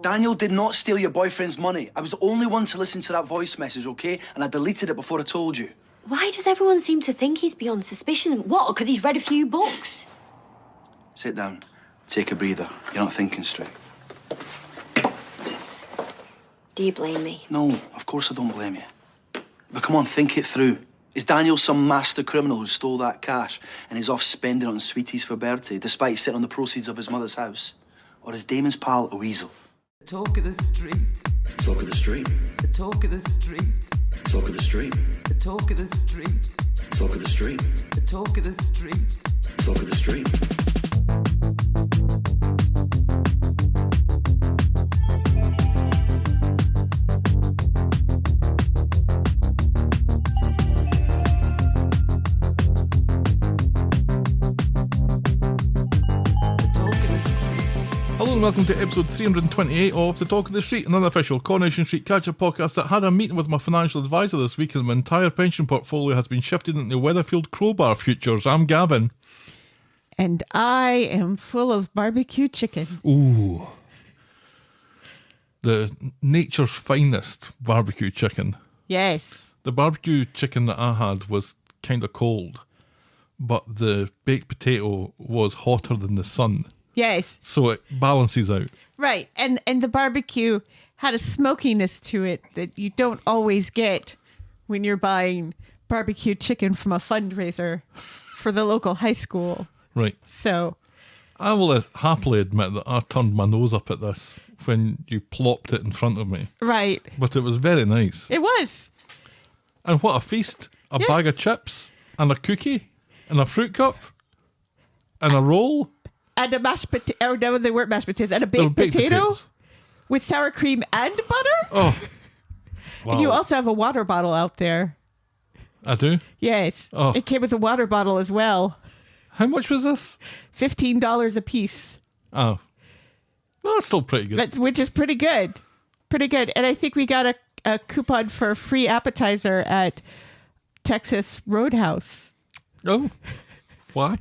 Daniel did not steal your boyfriend's money. I was the only one to listen to that voice message, okay? And I deleted it before I told you. Why does everyone seem to think he's beyond suspicion? What, because he's read a few books? Sit down. Take a breather. You're not thinking straight. Do you blame me? No, of course I don't blame you. But come on, think it through. Is Daniel some master criminal who stole that cash and is off spending it on sweeties for Bertie, despite sitting on the proceeds of his mother's house? Or is Damon's pal a weasel? The talk of the street. The talk of the street. The talk of the street. The talk of the street. The talk of the street. The talk of the street. The talk of the street. The talk of the street. Hello and welcome to episode 328 of The Talk of the Street, an unofficial Coronation Street catch-up podcast that had a meeting with my financial advisor this week and my entire pension portfolio has been shifted into Weatherfield Crowbar futures. I'm Gavin. And I am full of barbecue chicken. Ooh. The nature's finest barbecue chicken. Yes. The barbecue chicken that I had was kind of cold, but the baked potato was hotter than the sun. Yes. So it balances out. Right. And the barbecue had a smokiness to it that you don't always get when you're buying barbecue chicken from a fundraiser for the local high school. Right. So I will happily admit that I turned my nose up at this when you plopped it in front of me. right. But it was very nice. It was. And what a feast. A bag of chips and a cookie and a fruit cup and a roll. And a mashed potato. Oh, no, they weren't mashed potatoes. And a They were baked potato potatoes. with sour cream and butter. Oh. Wow. And you also have a water bottle out there. I do? Yes. Oh. It came with a water bottle as well. How much was this? $15 a piece. Oh. Well, that's still pretty good. Which is pretty good. Pretty good. And I think we got a coupon for a free appetizer at Texas Roadhouse. Oh. Why?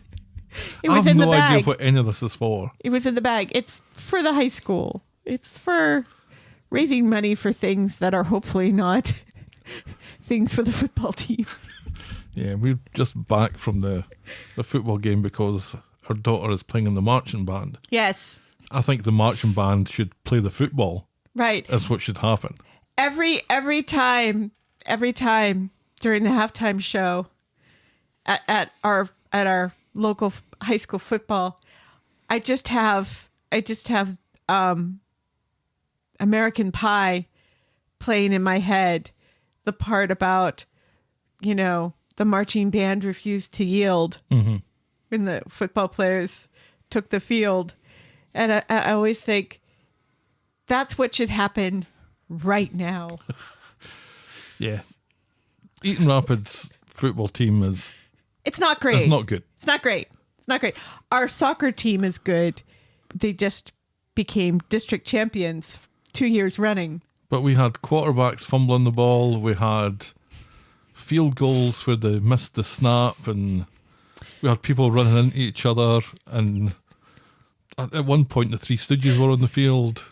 It was I have in the no bag. idea what any of this is for. It was in the bag. It's for the high school. It's for raising money for things that are hopefully not things for the football team. Yeah, we're just back from the football game because our daughter is playing in the marching band. Yes. I think the marching band should play the football. Right. That's what should happen. Every time during the halftime show at our local high school football, I just have American Pie playing in my head, the part about, the marching band refused to yield when the football players took the field. And I always think that's what should happen right now. Yeah. Eaton Rapids football team is... It's not great. It's not good. It's not great. It's not great. Our soccer team is good. They just became district champions 2 years running. But we had quarterbacks fumbling the ball. We had field goals where they missed the snap, and we had people running into each other. And at one point, the Three Stooges were on the field.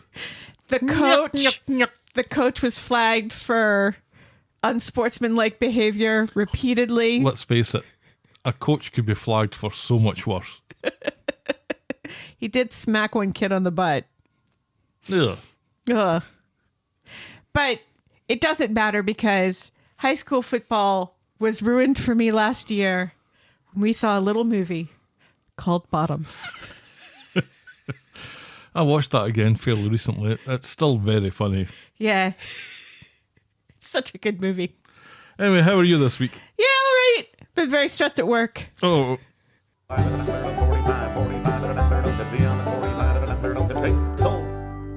The coach was flagged for unsportsmanlike behavior repeatedly. Let's face it, a coach could be flagged for so much worse. He did smack one kid on the butt. Yeah. Ugh. But it doesn't matter because high school football was ruined for me last year when we saw a little movie called Bottoms. I watched that again fairly recently. It's still very funny. Yeah. It's such a good movie. Anyway, how are you this week? Yeah, all right. Been very stressed at work. Oh.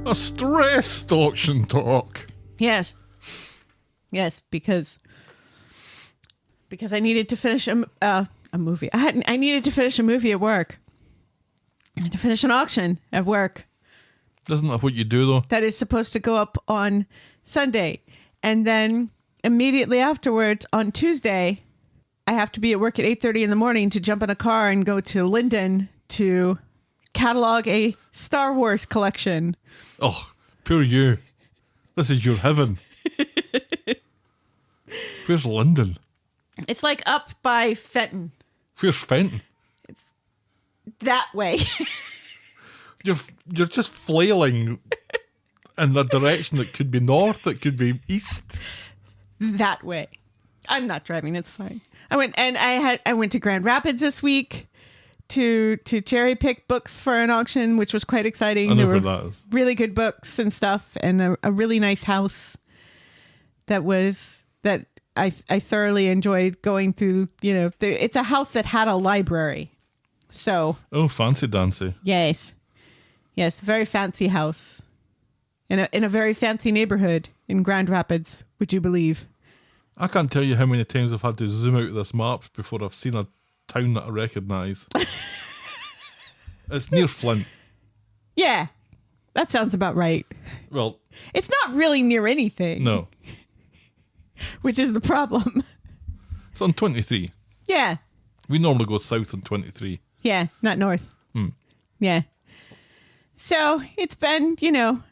A stressed auction talk. Yes. Yes, because I needed to finish a movie. I needed to finish a movie at work. I had to finish an auction at work. Isn't that what you do, though? That is supposed to go up on Sunday. And then immediately afterwards, on Tuesday, I have to be at work at 8:30 in the morning to jump in a car and go to Linden to catalog a Star Wars collection. Oh, Poor you. This is your heaven. Where's London? It's like up by Fenton. Where's Fenton? That way. You're just flailing in a direction that could be north, that could be east. That way. I'm not driving. It's fine. I went to Grand Rapids this week to cherry pick books for an auction, which was quite exciting. I know There where were that is. really good books and stuff, and a really nice house that I thoroughly enjoyed going through. You know, it's a house that had a library. So. Oh, fancy dancy. Yes, very fancy house in a very fancy neighborhood in Grand Rapids. Would you believe? I can't tell you how many times I've had to zoom out of this map before I've seen a town that I recognise. It's near Flint. Yeah, that sounds about right. Well, It's not really near anything. no. Which is the problem. It's on 23. Yeah, We normally go south on 23. yeah, not north. Yeah. So it's been,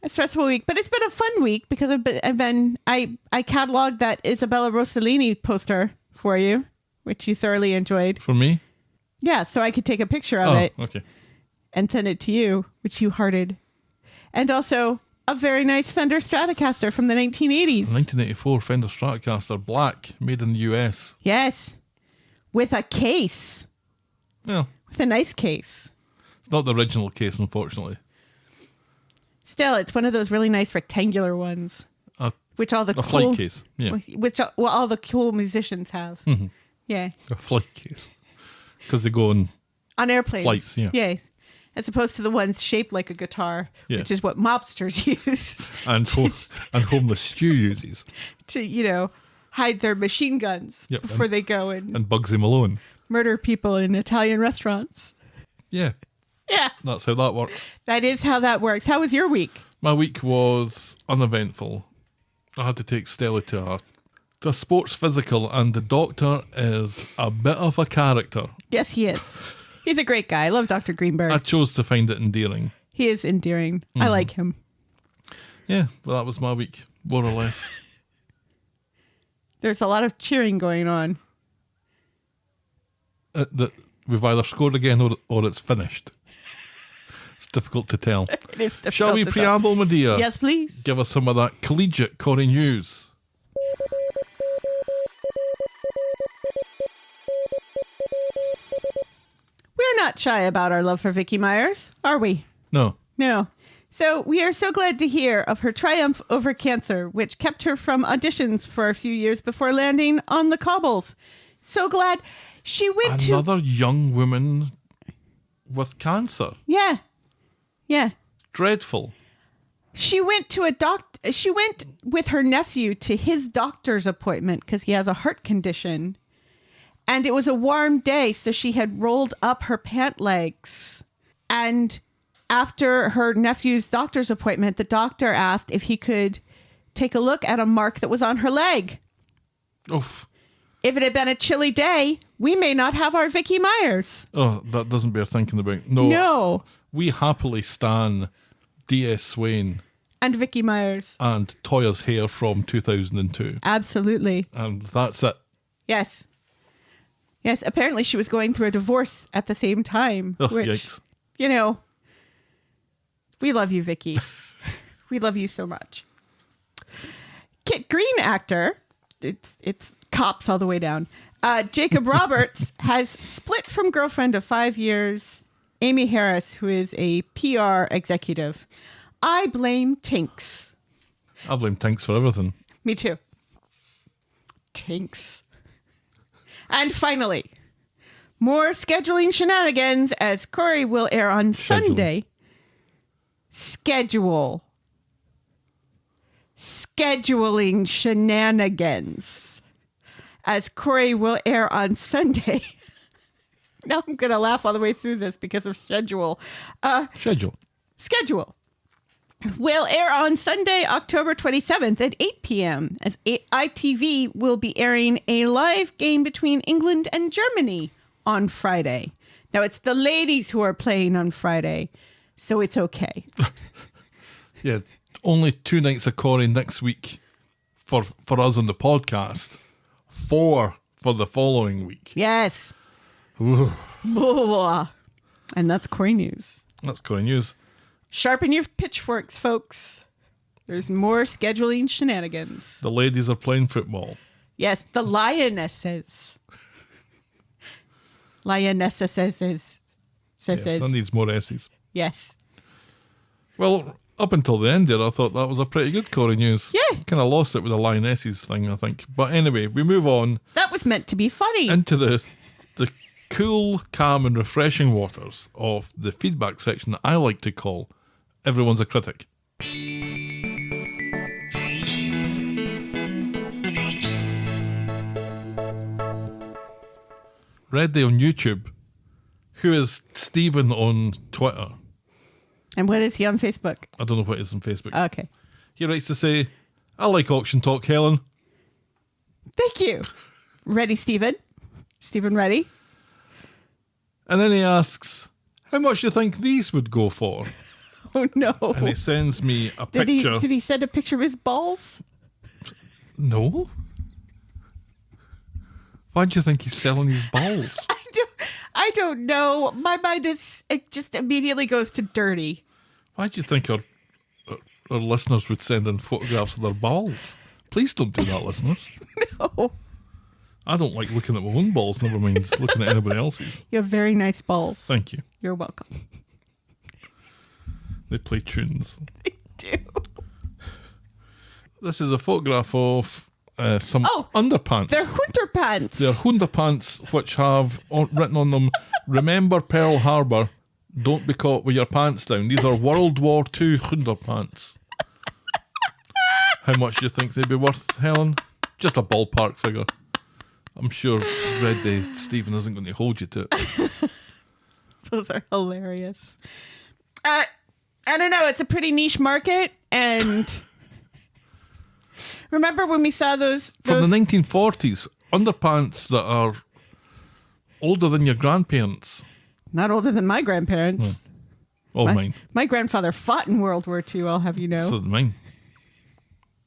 a stressful week, but it's been a fun week because I cataloged that Isabella Rossellini poster for you, which you thoroughly enjoyed. For me? Yeah, so I could take a picture of Oh, it okay. and send it to you, which you hearted. And also a very nice Fender Stratocaster from the 1980s. 1984 Fender Stratocaster Black, made in the US. Yes. With a case. Well, With a nice case. it's not the original case, unfortunately. Still, it's one of those really nice rectangular ones. A Which all the A flight case, yeah. Which all the cool musicians have. Yeah. A flight case. Because they go on On airplanes. Flights, yeah. Yeah. As opposed to the ones shaped like a guitar, Yeah. which is what mobsters use and, and homeless stew uses. to, hide their machine guns Yep, before they go and And Bugsy Malone. murder people in Italian restaurants. Yeah, Yeah. that's how that works. That is how that works. How was your week? My week was uneventful. I had to take Stella to a sports physical, and the doctor is a bit of a character. Yes, he is. He's a great guy. I love Dr. Greenberg. I chose to find it endearing. He is endearing. I like him. Yeah, well, that was my week, more or less. There's a lot of cheering going on. That we've either scored again or it's finished. It's difficult to tell. It is difficult Shall we to tell. preamble, my dear? Yes, please. Give us some of that collegiate Corrie news. We're not shy about our love for Vicky Myers, are we? No. No. So we are so glad to hear of her triumph over cancer, which kept her from auditions for a few years before landing on the cobbles. So glad she went Another young woman with cancer. Yeah. Yeah. Dreadful. She went to she went with her nephew to his doctor's appointment because he has a heart condition. And it was a warm day, so she had rolled up her pant legs. And after her nephew's doctor's appointment, the doctor asked if he could take a look at a mark that was on her leg. Oof. If it had been a chilly day, we may not have our Vicky Myers. Oh, that doesn't bear thinking about. No. No. We happily stan D.S. Swain And Vicky Myers. and Toya's hair from 2002. Absolutely. And that's it. Yes. Yes, apparently she was going through a divorce at the same time. Oh, which, yikes. We love you, Vicky. We love you so much. Kit Green actor, it's cops all the way down. Jacob Roberts has split from girlfriend of 5 years, Amy Harris, who is a PR executive. I blame Tinks. I blame Tinks for everything. Me too. Tinks. And finally, more scheduling shenanigans as Corrie will air on Sunday. Scheduling shenanigans as Corrie will air on Sunday. Now I'm going to laugh all the way through this because of schedule. Schedule will air on Sunday, October 27th at 8 p.m. as ITV will be airing a live game between England and Germany on Friday. Now, it's the ladies who are playing on Friday, so it's okay. Yeah, only 2 nights of Corrie next week for us on the podcast. 4 for the following week. Yes. Ooh, And that's Corrie News. that's Corrie News. Sharpen your pitchforks, folks. There's more scheduling shenanigans. The ladies are playing football. Yes, the lionesses. Lionesses. Yeah, that needs more S's. Yes. Well, up until the end there, I thought that was a pretty good Corrie News. Yeah. Kind of lost it with the lionesses thing, I think. But anyway, we move on That was meant to be funny. into the cool, calm and refreshing waters of the feedback section that I like to call Everyone's a Critic. Red Day on YouTube. Who is Stephen on Twitter? And what is he on Facebook? I don't know what is on Facebook. Okay. He writes to say, I like auction talk, Helen. Thank you. Ready, Stephen? Stephen, ready? And then he asks, how much do you think these would go for? Oh, no. And he sends me a Did picture. he send a picture of his balls? No. Why do you think he's selling his balls? I don't know. My mind it just immediately goes to dirty. Why do you think our listeners would send in photographs of their balls? Please don't do that, listeners. No. I don't like looking at my own balls, never mind looking at anybody else's. You have very nice balls. Thank you. You're welcome. They play tunes. I do. This is a photograph of some underpants. They're Hunterpants. They're underpants which have written on them, remember Pearl Harbor, don't be caught with your pants down. These are World War II underpants. How much do you think they'd be worth, Helen? Just a ballpark figure. I'm sure Red Day Stephen isn't going to hold you to it. Those are hilarious. I don't know. It's a pretty niche market. And remember when we saw those From the 1940s, underpants that are older than your grandparents. Not older than my grandparents. Mine. My grandfather fought in World War II, I'll have you know. So did mine.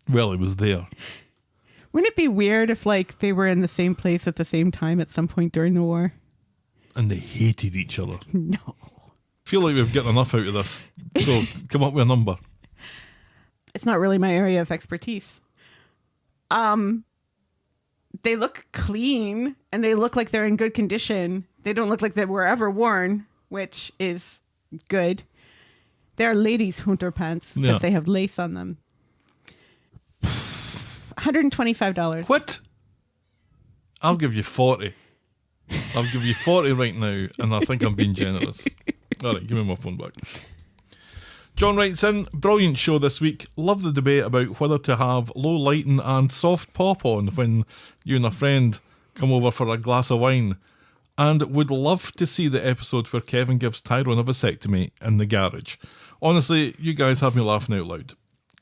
Well, he was there. Wouldn't it be weird if, like, they were in the same place at the same time at some point during the war? And they hated each other. No. Feel like we've gotten enough out of this. So come up with a number. It's not really my area of expertise. They look clean and they look like they're in good condition. They don't look like they were ever worn, which is good. They're ladies' Hunterpants because they have lace on them. $125. What? I'll give you 40. I'll give you 40 right now, and I think I'm being generous. All right, give me my phone back. John writes in, brilliant show this week. Love the debate about whether to have low lighting and soft pop on when you and a friend come over for a glass of wine. And would love to see the episode where Kevin gives Tyrone a vasectomy in the garage. Honestly, you guys have me laughing out loud.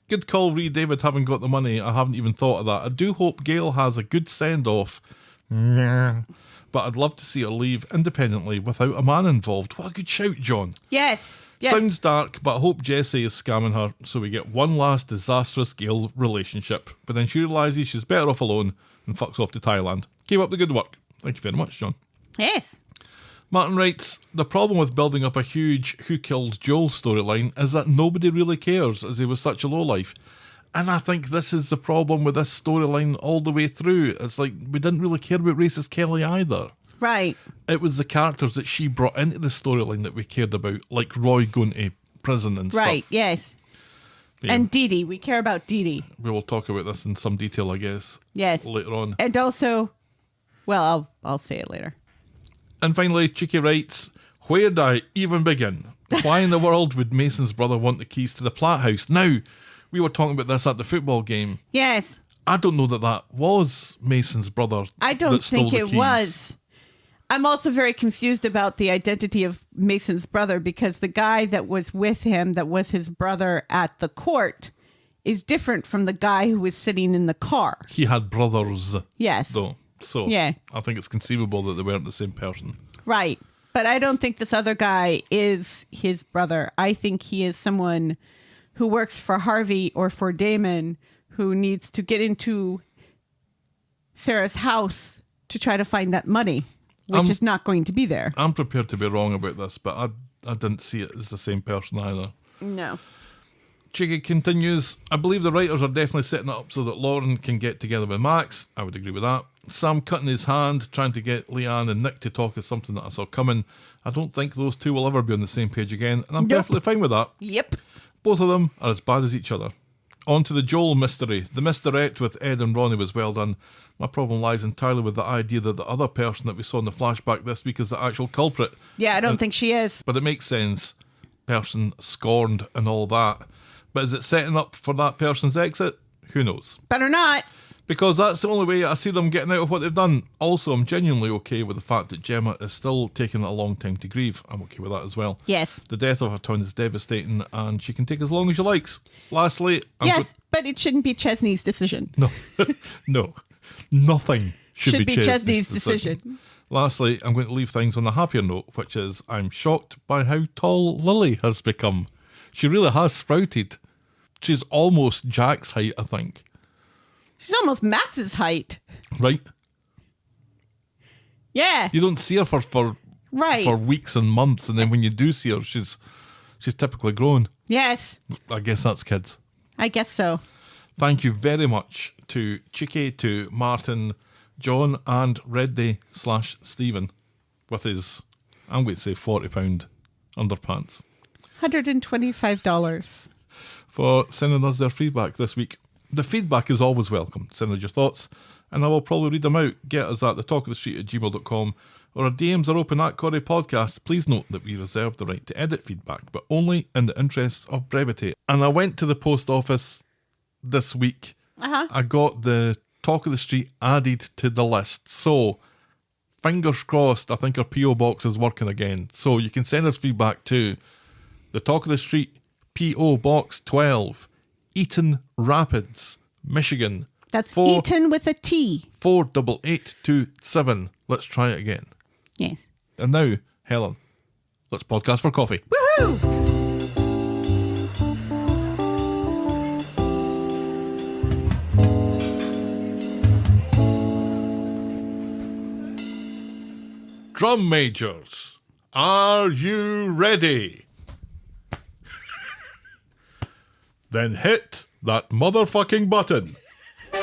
Good call, Ree David, having got the money. I haven't even thought of that. I do hope Gail has a good send-off. But I'd love to see her leave independently without a man involved. What a good shout, John. Yes. Sounds dark, but I hope Jessie is scamming her so we get one last disastrous Gail relationship. But then she realises she's better off alone and fucks off to Thailand. Keep up the good work. Thank you very much, John. Yes. Martin writes, the problem with building up a huge Who Killed Joel storyline is that nobody really cares as he was such a lowlife. And I think this is the problem with this storyline all the way through. It's like we didn't really care about Racist Kelly either. Right. It was the characters that she brought into the storyline that we cared about, like Roy going to prison and stuff. Right, yes. Yeah. And Dee Dee. We care about Dee Dee. We will talk about this in some detail, I guess. Yes. Later on. And also, well, I'll say it later. And finally, Cheeky writes, where do I even begin? Why in the world would Mason's brother want the keys to the Platt House? Now, we were talking about this at the football game. Yes. I don't know that was Mason's brother. I don't think it was. I'm also very confused about the identity of Mason's brother because the guy that was with him, that was his brother at the court, is different from the guy who was sitting in the car. He had brothers. Yes. Though. So yeah. I think it's conceivable that they weren't the same person. Right. But I don't think this other guy is his brother. I think he is someone who works for Harvey or for Damon who needs to get into Sarah's house to try to find that money, which is not going to be there. I'm prepared to be wrong about this, but I didn't see it as the same person either. No. Cheeky continues, I believe the writers are definitely setting it up so that Lauren can get together with Max. I would agree with that. Sam cutting his hand, trying to get Leanne and Nick to talk is something that I saw coming. I don't think those two will ever be on the same page again, and I'm perfectly fine with that. Yep. Both of them are as bad as each other. On to the Joel mystery. The misdirect with Ed and Ronnie was well done. My problem lies entirely with the idea that the other person that we saw in the flashback this week is the actual culprit. Yeah, I don't think she is. But it makes sense. Person scorned and all that. But is it setting up for that person's exit? Who knows? Better not. Because that's the only way I see them getting out of what they've done. Also, I'm genuinely okay with the fact that Gemma is still taking a long time to grieve. I'm okay with that as well. Yes. The death of her twin is devastating and she can take as long as she likes. Lastly... Yes, but it shouldn't be Chesney's decision. No. No. Nothing should be Chesney's decision. Lastly, I'm going to leave things on a happier note, which is I'm shocked by how tall Lily has become. She really has sprouted. She's almost Jack's height, I think. She's almost Max's height. Right? Yeah. You don't see her for weeks and months, and then when you do see her, she's typically grown. Yes. I guess that's kids. I guess so. Thank you very much to Chicky, to Martin, John, and Reddy/Stephen with his, I'm going to say £40 underpants. $125. For sending us their feedback this week. The feedback is always welcome. Send us your thoughts, and I will probably read them out. Get us at thetalkofthestreet@gmail.com, or our DMs are open at Corrie Podcast. Please note that we reserve the right to edit feedback, but only in the interests of brevity. And I went to the post office this week. I got the Talk of the Street added to the list. So, fingers crossed, I think our P.O. box is working again. So you can send us feedback to the Talk of the Street, P.O. Box 12, Eaton Rapids, Michigan. That's Eaton with a T. 48827. Let's try it again. Yes. And now, Helen, let's podcast for coffee. Woohoo! Drum majors, are you ready? Then hit that motherfucking button. Woo!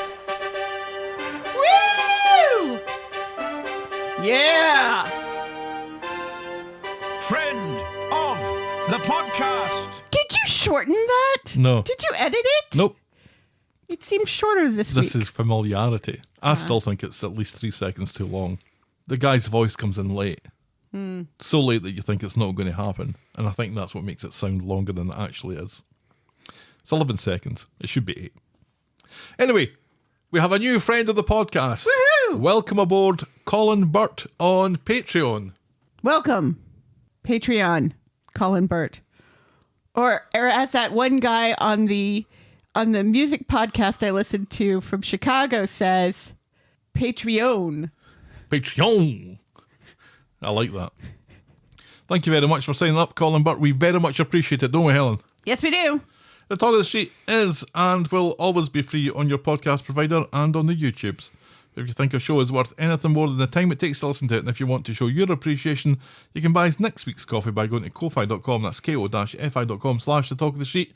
Yeah! Friend of the podcast. Did you shorten that? No. Did you edit it? Nope. It seems shorter this week. This is familiarity. I still think it's at least 3 seconds too long. The guy's voice comes in late. So late that you think it's not going to happen. And I think that's what makes it sound longer than it actually is. It's 11 seconds. It should be 8. Anyway, we have a new friend of the podcast. Woohoo! Welcome aboard, Colin Burt on Patreon. Welcome. Patreon. Colin Burt. Or as that one guy on the music podcast I listened to from Chicago says, Patreon. Patreon. I like that. Thank you very much for signing up, Colin Burt. We very much appreciate it, don't we, Helen? Yes, we do. The Talk of the Street is and will always be free on your podcast provider and on the YouTubes. If you think a show is worth anything more than the time it takes to listen to it, and if you want to show your appreciation, you can buy us next week's coffee by going to ko-fi.com. That's ko-fi.com/the Talk of the Street.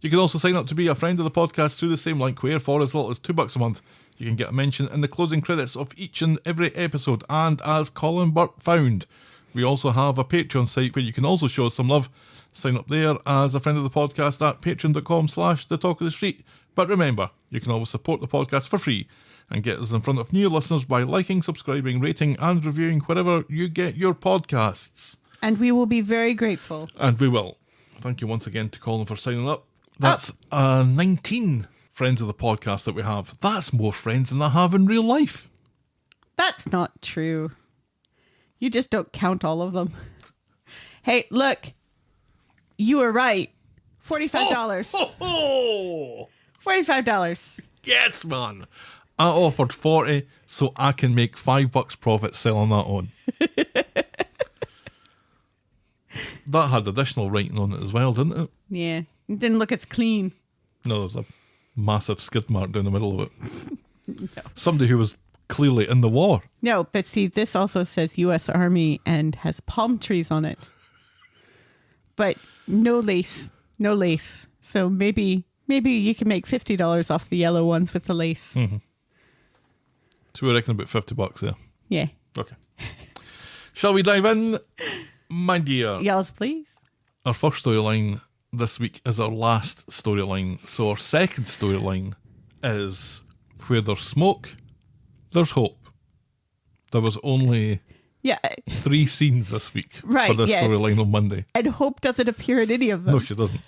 You can also sign up to be a friend of the podcast through the same link, where for as little as $2 a month, you can get a mention in the closing credits of each and every episode. And as Colin Burt found, we also have a Patreon site where you can also show us some love. Sign up there as a friend of the podcast at patreon.com/the Talk of the Street. But remember, you can always support the podcast for free and get us in front of new listeners by liking, subscribing, rating and reviewing wherever you get your podcasts. And we will be very grateful. And we will. Thank you once again to Colin for signing up. That's 19 friends of the podcast that we have. That's more friends than I have in real life. That's not true. You just don't count all of them. Hey, look. You were right. $45. Oh! $45. Yes, man. I offered 40 so I can make $5 profit selling that on. That had additional writing on it as well, didn't it? Yeah. It didn't look as clean. No, there's a massive skid mark down the middle of it. Somebody who was clearly in the war. No, but see, this also says U.S. Army and has palm trees on it. But no lace. No lace. So maybe you can make $50 off the yellow ones with the lace. Mm-hmm. So we reckon about $50 there. Yeah. Okay. Shall we dive in, my dear? Yes, please. Our first storyline this week is our last storyline. So our second storyline is where there's smoke, there's hope. There was only Yeah. 3 scenes this week Right, for this yes. storyline on Monday. And Hope doesn't appear in any of them. No, she doesn't.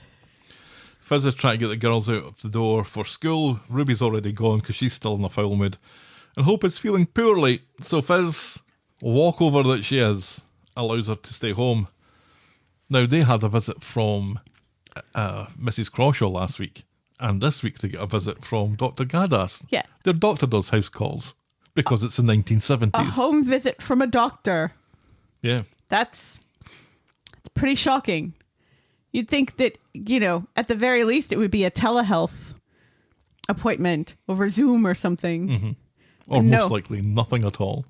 Fizz is trying to get the girls out of the door for school. Ruby's already gone because she's still in a foul mood. And Hope is feeling poorly. So Fizz, walkover that she is, allows her to stay home. Now, they had a visit from Mrs. Crawshaw last week. And this week they get a visit from Dr. Gadas. Yeah. Their doctor does house calls because it's the 1970s. A home visit from a doctor. Yeah. It's pretty shocking. You'd think that, at the very least, it would be a telehealth appointment over Zoom or something. Mm-hmm. Or No. most likely nothing at all.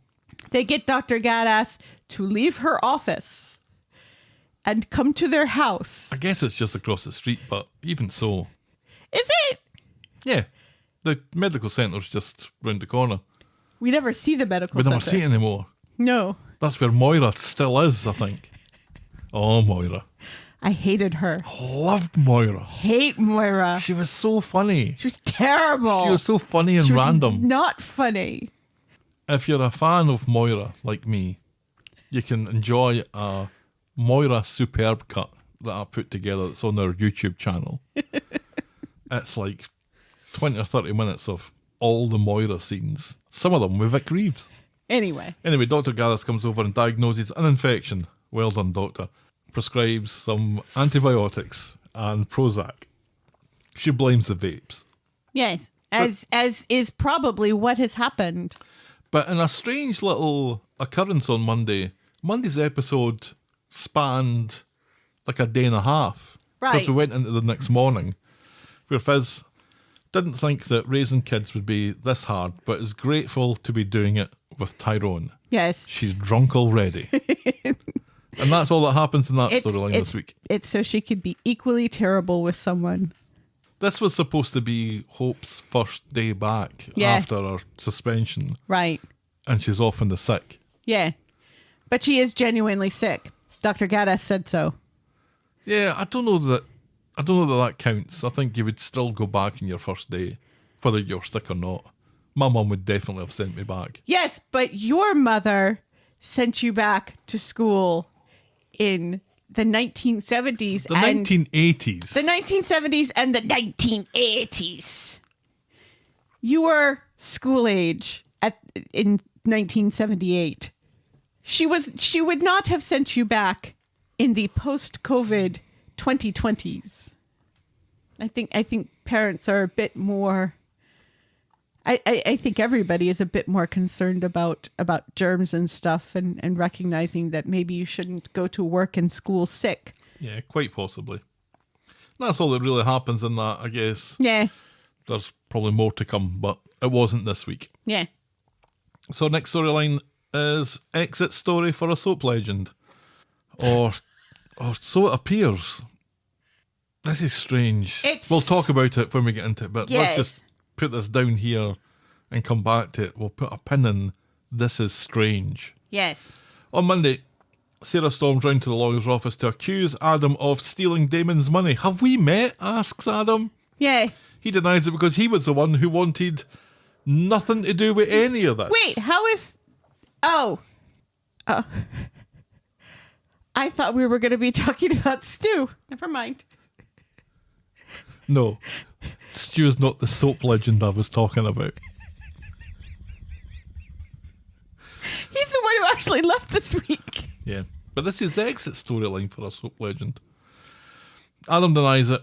They get Dr. Gadas to leave her office and come to their house. I guess it's just across the street, but even so. Is it? Yeah. The medical centre's just round the corner. We never see the medical We center. never see it anymore. No. That's where Moira still is, I think. Oh, Moira. I hated her. Loved Moira. Hate Moira. She was so funny. She was terrible. She was so funny and She was random. not funny. If you're a fan of Moira, like me, you can enjoy a Moira Superb cut that I put together that's on our YouTube channel. It's like 20 or 30 minutes of all the Moira scenes. Some of them with Vic Reeves. Anyway. Anyway, Dr. Gaddis comes over and diagnoses an infection. Well done, doctor. Prescribes some antibiotics and Prozac. She blames the vapes. Yes. As is probably what has happened. But in a strange little occurrence on Monday, Monday's episode spanned like a day and a half. Right. Because we went into the next morning, where Fizz didn't think that raising kids would be this hard, but is grateful to be doing it with Tyrone. Yes. She's drunk already. And that's all that happens in that storyline this week. It's so she could be equally terrible with someone. This was supposed to be Hope's first day back after her suspension. Right. And she's off in the sick. Yeah. But she is genuinely sick. Dr. Gaddis said so. Yeah, I don't know that counts. I think you would still go back in your first day, whether you're sick or not. My mum would definitely have sent me back. Yes, but your mother sent you back to school in the 1970s. The 1980s. The 1970s and the 1980s. You were school age in 1978. She would not have sent you back in the post-COVID 2020s. I think parents are a bit more. I think everybody is a bit more concerned about germs and stuff and recognizing that maybe you shouldn't go to work and school sick. Yeah, quite possibly. That's all that really happens in that, I guess. Yeah. There's probably more to come, but it wasn't this week. Yeah. So next storyline is exit story for a soap legend. Or so it appears. This is strange. We'll talk about it when we get into it, but let's just put this down here and come back to it. We'll put a pin in this is strange. Yes. On Monday, Sarah storms round to the lawyer's office to accuse Adam of stealing Damon's money. Have we met? Asks Adam. Yeah. He denies it because he was the one who wanted nothing to do with any of this. Wait, how is... Oh. I thought we were going to be talking about Stu. Never mind. No. Stu's not the soap legend I was talking about. He's the one who actually left this week. Yeah. But this is the exit storyline for a soap legend. Adam denies it,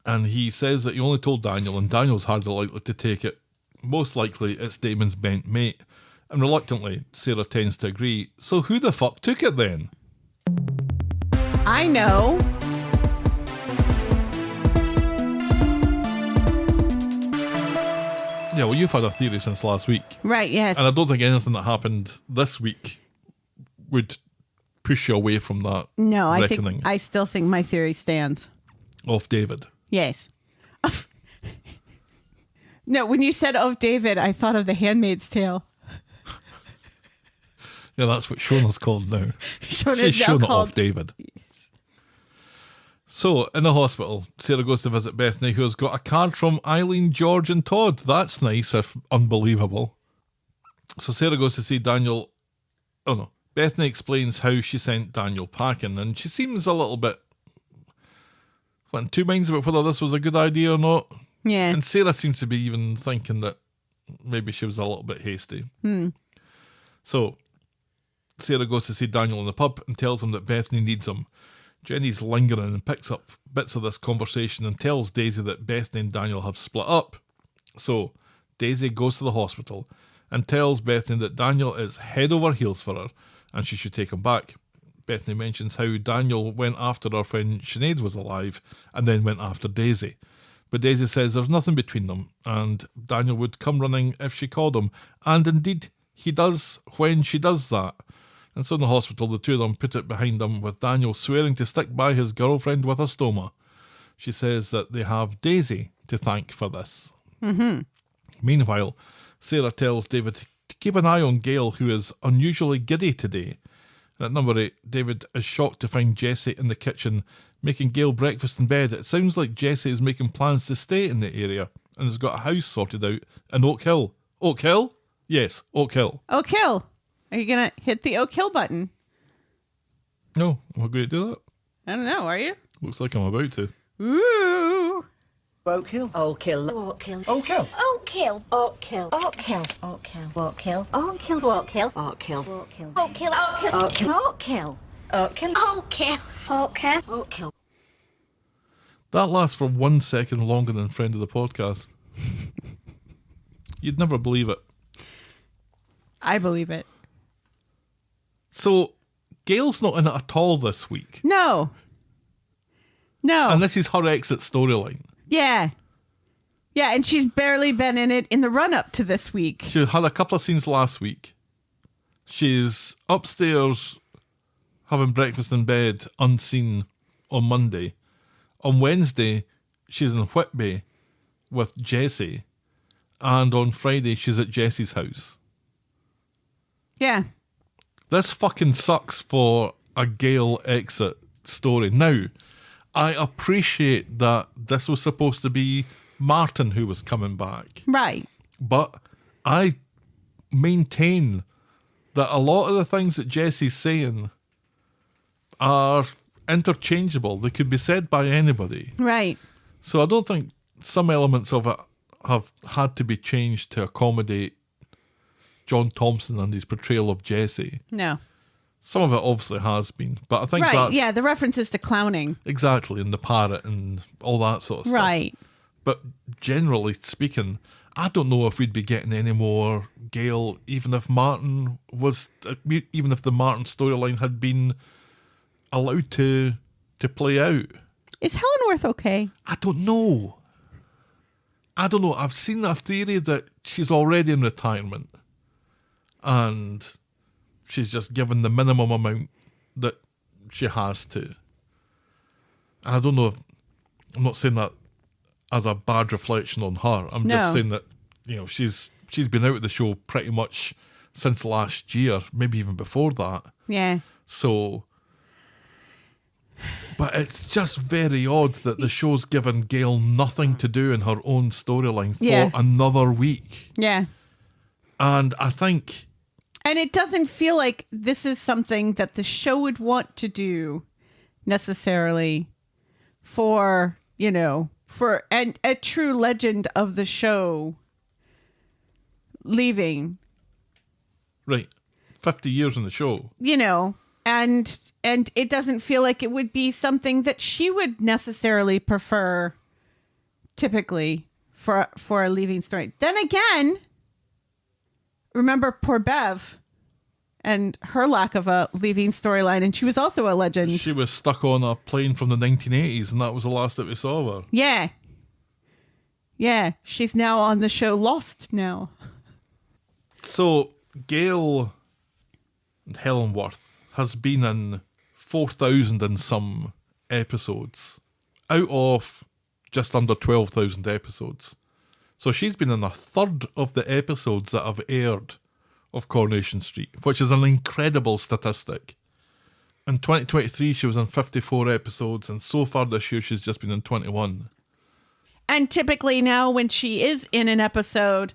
and he says that he only told Daniel, and Daniel's hardly likely to take it. Most likely it's Damon's bent mate. And reluctantly, Sarah tends to agree. So who the fuck took it then? I know. Yeah, well, you've had a theory since last week. Right, yes. And I don't think anything that happened this week would push you away from that No, reckoning I still think my theory stands. of David. Yes. No, when you said of David, I thought of The Handmaid's Tale. Yeah, that's what Shona's called now. Shona's She's now Shona called- of David. So, in the hospital, Sarah goes to visit Bethany, who has got a card from Eileen, George and Todd. That's nice, if unbelievable. So Sarah goes to see Daniel. Oh no. Bethany explains how she sent Daniel packing, and she seems a little bit in two minds about whether this was a good idea or not. Yeah. And Sarah seems to be even thinking that maybe she was a little bit hasty. So Sarah goes to see Daniel in the pub and tells him that Bethany needs him. Jenny's lingering and picks up bits of this conversation and tells Daisy that Bethany and Daniel have split up. So Daisy goes to the hospital and tells Bethany that Daniel is head over heels for her and she should take him back. Bethany mentions how Daniel went after her when Sinead was alive and then went after Daisy. But Daisy says there's nothing between them and Daniel would come running if she called him. And indeed, he does when she does that. And so in the hospital, the two of them put it behind them with Daniel swearing to stick by his girlfriend with a stoma. She says that they have Daisy to thank for this. Meanwhile, Sarah tells David to keep an eye on Gail, who is unusually giddy today. At number 8, David is shocked to find Jessie in the kitchen making Gail breakfast in bed. It sounds like Jessie is making plans to stay in the area and has got a house sorted out in Oakhill. Oakhill? Yes, Oakhill. Oakhill. Are you going to hit the Oakhill button? No, am I going to do that? I don't know. Are you? Looks like I'm about to. Ooh. Oakhill. Oakhill. Oakhill. Oakhill. Oakhill. Oakhill. Oakhill. Oakhill. Oakhill. Oakhill. Oakhill. Oakhill. Oakhill. Oakhill. Oakhill. Oakhill. Oakhill. Oakhill. Oakhill. That lasts for 1 second longer than friend of the podcast. You'd never believe it. I believe it. So, Gail's not in it at all this week. No. No. And this is her exit storyline. Yeah. Yeah, and she's barely been in it in the run-up to this week. She had a couple of scenes last week. She's upstairs having breakfast in bed, unseen, on Monday. On Wednesday, she's in Whitby with Jessie. And on Friday, she's at Jessie's house. Yeah. This fucking sucks for a Gail exit story. Now, I appreciate that this was supposed to be Martin who was coming back. Right. But I maintain that a lot of the things that Jessie's saying are interchangeable. They could be said by anybody. Right. So I don't think some elements of it have had to be changed to accommodate John Thompson and his portrayal of Jessie. No. Some of it obviously has been, but I think Right. that's Yeah, the references to clowning. exactly, and the parrot and all that sort of stuff. Right. But generally speaking, I don't know if we'd be getting any more Gail, even if the Martin storyline had been allowed to play out. Is Helen Worth okay? I don't know. I've seen a theory that she's already in retirement and she's just given the minimum amount that she has to. And I don't know if, I'm not saying that as a bad reflection on her. I'm just saying that, she's been out of the show pretty much since last year, maybe even before that. Yeah. So, but it's just very odd that the show's given Gail nothing to do in her own storyline for another week. Yeah. And I think... And it doesn't feel like this is something that the show would want to do necessarily for a true legend of the show leaving. Right. 50 years in the show. And it doesn't feel like it would be something that she would necessarily prefer typically for a leaving story. Then again, remember poor Bev and her lack of a leaving storyline, and she was also a legend. She was stuck on a plane from the 1980s, and that was the last that we saw of her. Yeah. Yeah, she's now on the show Lost now. So Gail Hellenworth has been in 4,000 and some episodes out of just under 12,000 episodes. So she's been in a third of the episodes that have aired of Coronation Street, which is an incredible statistic. In 2023, she was in 54 episodes, and so far this year, she's just been in 21. And typically now when she is in an episode,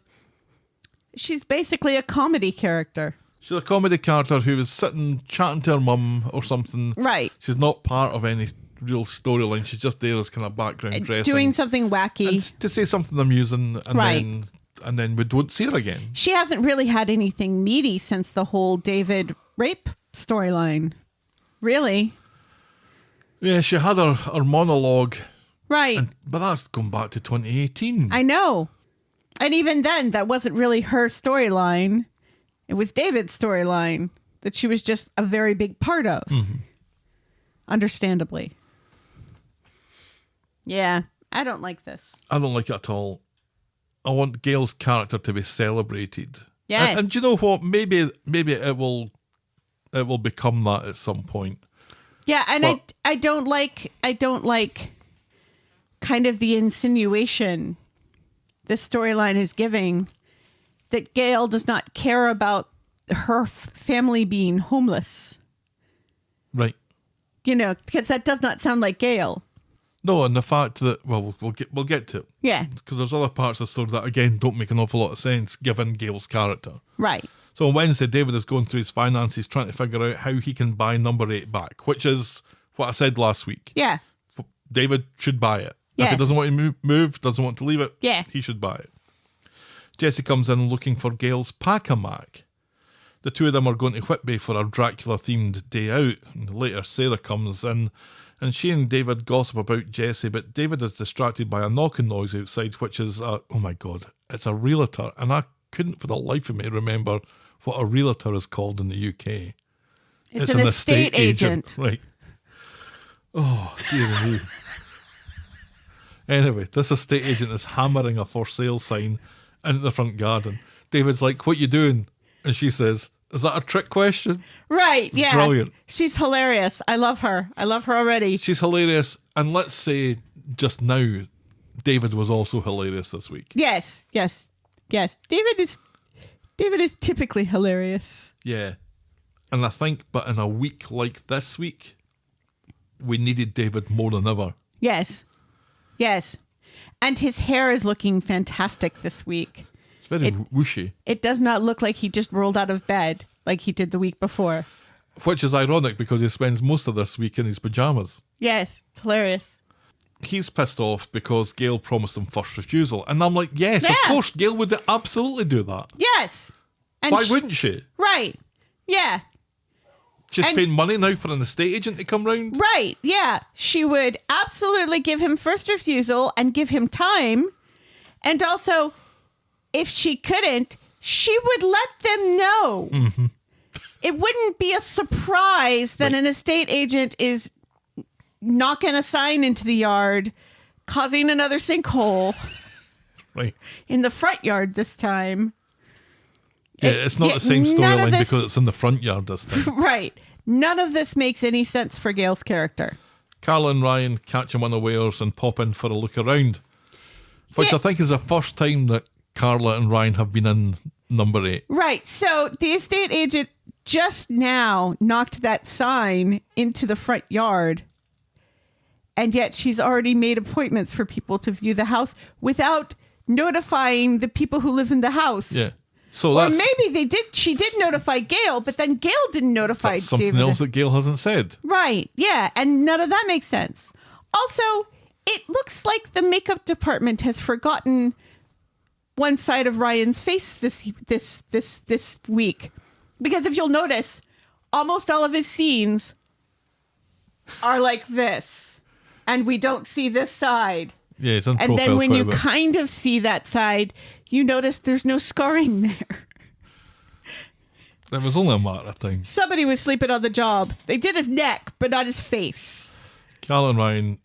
she's basically a comedy character. She's a comedy character who is sitting chatting to her mum or something. Right. She's not part of any real storyline. She's just there as kind of background dressing. Doing something wacky. And to say something amusing, and Right. then we don't see her again. She hasn't really had anything meaty since the whole David rape storyline. Really? Yeah, she had her monologue, Right. but that's going back to 2018. I know. And even then, that wasn't really her storyline. It was David's storyline that she was just a very big part of. Mm-hmm. Understandably. Yeah, I don't like this. I don't like it at all. I want Gail's character to be celebrated. Yes. And do you know what? Maybe it will become that at some point. Yeah, and Well- I don't like kind of the insinuation this storyline is giving that Gail does not care about her family being homeless. Right. You know, because that does not sound like Gail. No, and the fact that we'll get to it. Yeah. Because there's other parts of the story that again don't make an awful lot of sense given Gail's character. Right. So on Wednesday, David is going through his finances, trying to figure out how he can buy number 8 back, which is what I said last week. Yeah. David should buy it. If Yes. he doesn't want to move, doesn't want to leave it, Yeah. he should buy it. Jesse comes in looking for Gail's pack-a-mac. The two of them are going to Whitby for a Dracula-themed day out. And later, Sarah comes in, and she and David gossip about Jesse, but David is distracted by a knocking noise outside, which is, oh my God, it's a realtor. And I couldn't for the life of me remember what a realtor is called in the UK. It's an estate agent. Right. Oh, dear me. Anyway, this estate agent is hammering a for sale sign into the front garden. David's like, what you doing? And she says, is that a trick question? Right, yeah. Brilliant. She's hilarious. I love her. I love her already. She's hilarious. And let's say just now, David was also hilarious this week. Yes. David is typically hilarious. Yeah. And I think, but in a week like this week, we needed David more than ever. Yes. And his hair is looking fantastic this week. It's very whooshy. It does not look like he just rolled out of bed like he did the week before. Which is ironic because he spends most of this week in his pajamas. Yes, it's hilarious. He's pissed off because Gail promised him first refusal. And I'm like, yes, of Yeah. course, Gail would absolutely do that. Yes. And Why wouldn't she? Right. Yeah. She's And- paying money now for an estate agent to come round. Right. Yeah. She would absolutely give him first refusal and give him time. And also, if she couldn't, she would let them know. Mm-hmm. It wouldn't be a surprise that Right. an estate agent is knocking a sign into the yard, causing another sinkhole Right. in the front yard this time. Yeah, it's not yeah, the same none of storyline this- because it's in the front yard this time. Right. None of this makes any sense for Gail's character. Carla and Ryan catch him unawares and pop in for a look around, which Yeah. I think is the first time that Carla and Ryan have been in number 8. Right. So the estate agent just now knocked that sign into the front yard. And yet she's already made appointments for people to view the house without notifying the people who live in the house. Yeah. So Or that's, maybe she did notify Gail, but then Gail didn't notify that's something David. else that Gail hasn't said. Right. Yeah. And none of that makes sense. Also, it looks like the makeup department has forgotten one side of Ryan's face this week. Because if you'll notice, almost all of his scenes are like this. And we don't see this side. Yeah, it's in And profile then when quite you a bit. kind of see that side, you notice there's no scarring there. It was only a matter of time. Somebody was sleeping on the job. They did his neck, but not his face. Carla and Ryan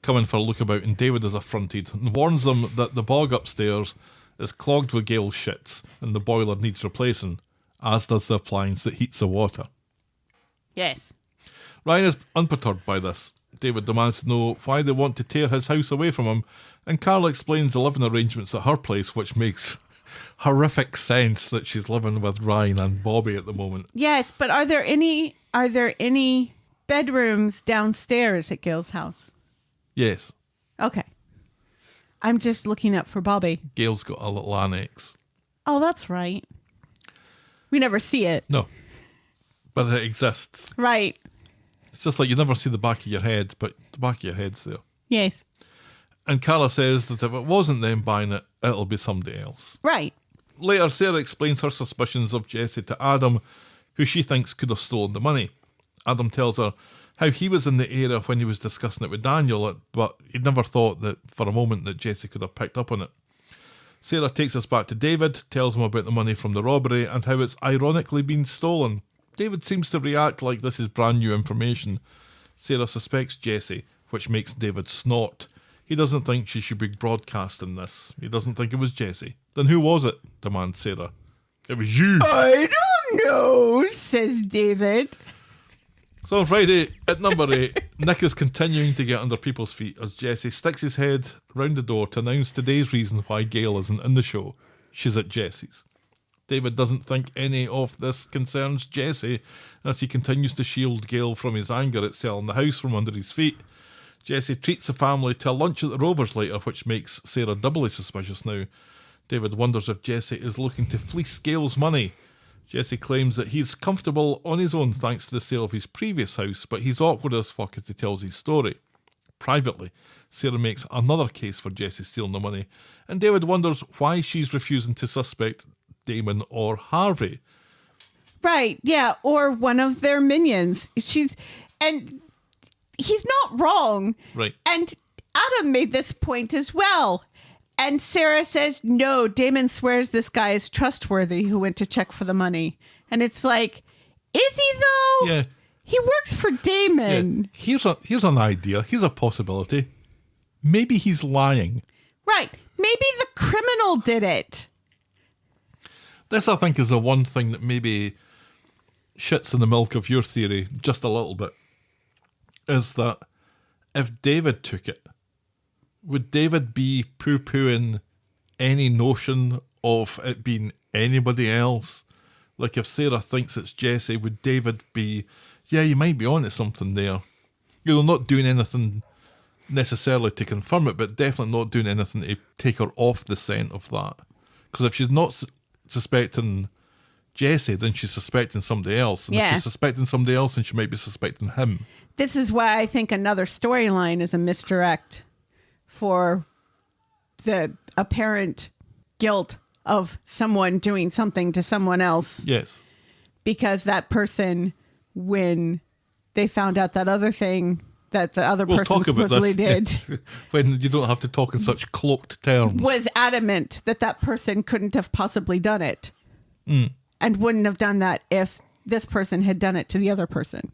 come in for a look about, and David is affronted and warns them that the bog upstairs is clogged with Gail's shits and the boiler needs replacing, as does the appliance that heats the water. Yes. Ryan is unperturbed by this. David demands to know why they want to tear his house away from him, and Carla explains the living arrangements at her place, which makes horrific sense that she's living with Ryan and Bobby at the moment. Yes, but are there any bedrooms downstairs at Gail's house? Yes. Okay. I'm just looking up for Bobby. Gail's got a little annex. Oh, that's right. We never see it. No. But it exists. Right. It's just like you never see the back of your head, but the back of your head's there. Yes. And Carla says that if it wasn't them buying it, it'll be somebody else. Right. Later, Sarah explains her suspicions of Jesse to Adam, who she thinks could have stolen the money. Adam tells her how he was in the area when he was discussing it with Daniel, but he'd never thought that for a moment that Jesse could have picked up on it. Sarah takes us back to David, tells him about the money from the robbery and how it's ironically been stolen. David seems to react like this is brand new information. Sarah suspects Jesse, which makes David snort. He doesn't think she should be broadcasting this. He doesn't think it was Jesse. Then who was it? Demands Sarah. It was you. I don't know, says David. So on Friday, at number 8, Nick is continuing to get under people's feet as Jesse sticks his head round the door to announce today's reason why Gail isn't in the show. She's at Jesse's. David doesn't think any of this concerns Jesse as he continues to shield Gail from his anger at selling the house from under his feet. Jesse treats the family to a lunch at the Rovers later, which makes Sarah doubly suspicious now. David wonders if Jesse is looking to fleece Gail's money. Jesse claims that he's comfortable on his own thanks to the sale of his previous house, but he's awkward as fuck as he tells his story. Privately, Sarah makes another case for Jesse stealing the money, and David wonders why she's refusing to suspect Damon or Harvey. Right, yeah, or one of their minions. And he's not wrong. Right. And Adam made this point as well. And Sarah says, no, Damon swears this guy is trustworthy who went to check for the money. And it's like, is he though? Yeah. He works for Damon. Yeah. Here's an idea. Here's a possibility. Maybe he's lying. Right. Maybe the criminal did it. This, I think, is the one thing that maybe shits in the milk of your theory just a little bit. Is that if David took it, would David be poo-pooing any notion of it being anybody else? Like if Sarah thinks it's Jesse, would David be, yeah, you might be onto something there. You know, not doing anything necessarily to confirm it, but definitely not doing anything to take her off the scent of that. Because if she's not suspecting Jesse, then she's suspecting somebody else. And if she's suspecting somebody else, then she might be suspecting him. This is why I think another storyline is a misdirect for the apparent guilt of someone doing something to someone else. Yes. Because that person, when they found out that other thing that the other person supposedly did, when you don't have to talk in such cloaked terms, was adamant that that person couldn't have possibly done it. And wouldn't have done that if this person had done it to the other person.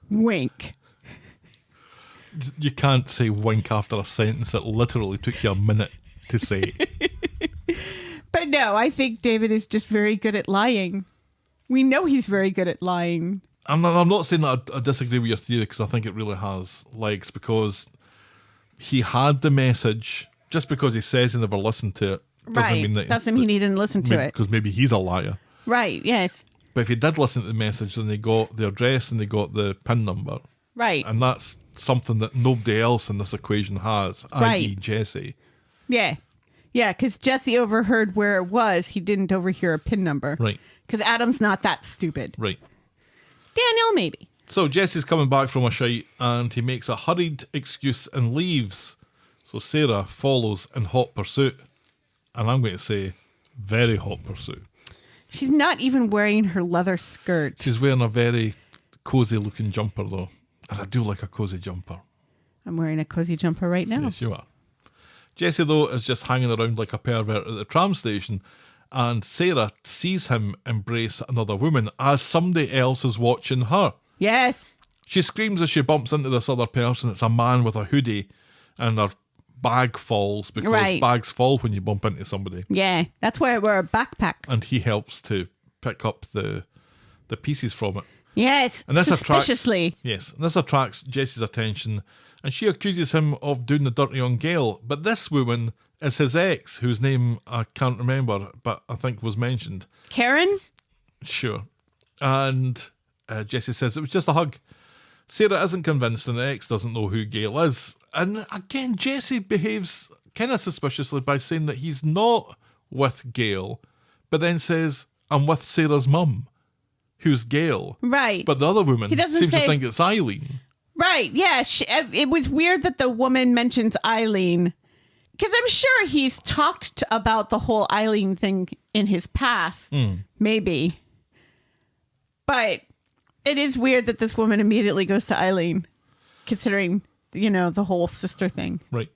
Wink. You can't say wink after a sentence that literally took you a minute to say. But no, I think David is just very good at lying. We know he's very good at lying. I'm not saying that I disagree with your theory, because I think it really has legs, because he had the message. Just because he says he never listened to it doesn't mean he didn't listen to it. Because maybe he's a liar. Right, yes. But if he did listen to the message, then they got the address and they got the PIN number. Right. And that's something that nobody else in this equation has, i.e. Jesse. Yeah. Yeah, because Jesse overheard where it was. He didn't overhear a PIN number. Right. Because Adam's not that stupid. Right. Daniel, maybe. So Jesse's coming back from a shite and he makes a hurried excuse and leaves. So Sarah follows in hot pursuit. And I'm going to say, very hot pursuit. She's not even wearing her leather skirt. She's wearing a very cozy looking jumper though. And I do like a cozy jumper. I'm wearing a cozy jumper right now. Yes, you are. Jesse, though, is just hanging around like a pervert at the tram station, and Sarah sees him embrace another woman as somebody else is watching her. Yes. She screams as she bumps into this other person. It's a man with a hoodie, and her bag falls because Right. bags fall when you bump into somebody. Yeah, that's why I wear a backpack. And he helps to pick up the pieces from it. Yes, And this suspiciously. This attracts Jesse's attention, and she accuses him of doing the dirty on Gail. But this woman is his ex, whose name I can't remember, but I think was mentioned. Karen? Sure. And Jesse says it was just a hug. Sarah isn't convinced, and the ex doesn't know who Gail is. And again, Jesse behaves kind of suspiciously by saying that he's not with Gail, but then says, I'm with Sarah's mum, who's Gail. Right. But the other woman He doesn't seems to say- think it's Eileen. Right, yeah. It was weird that the woman mentions Eileen. Because I'm sure he's talked about the whole Eileen thing in his past. Maybe. But it is weird that this woman immediately goes to Eileen, considering, the whole sister thing. Right.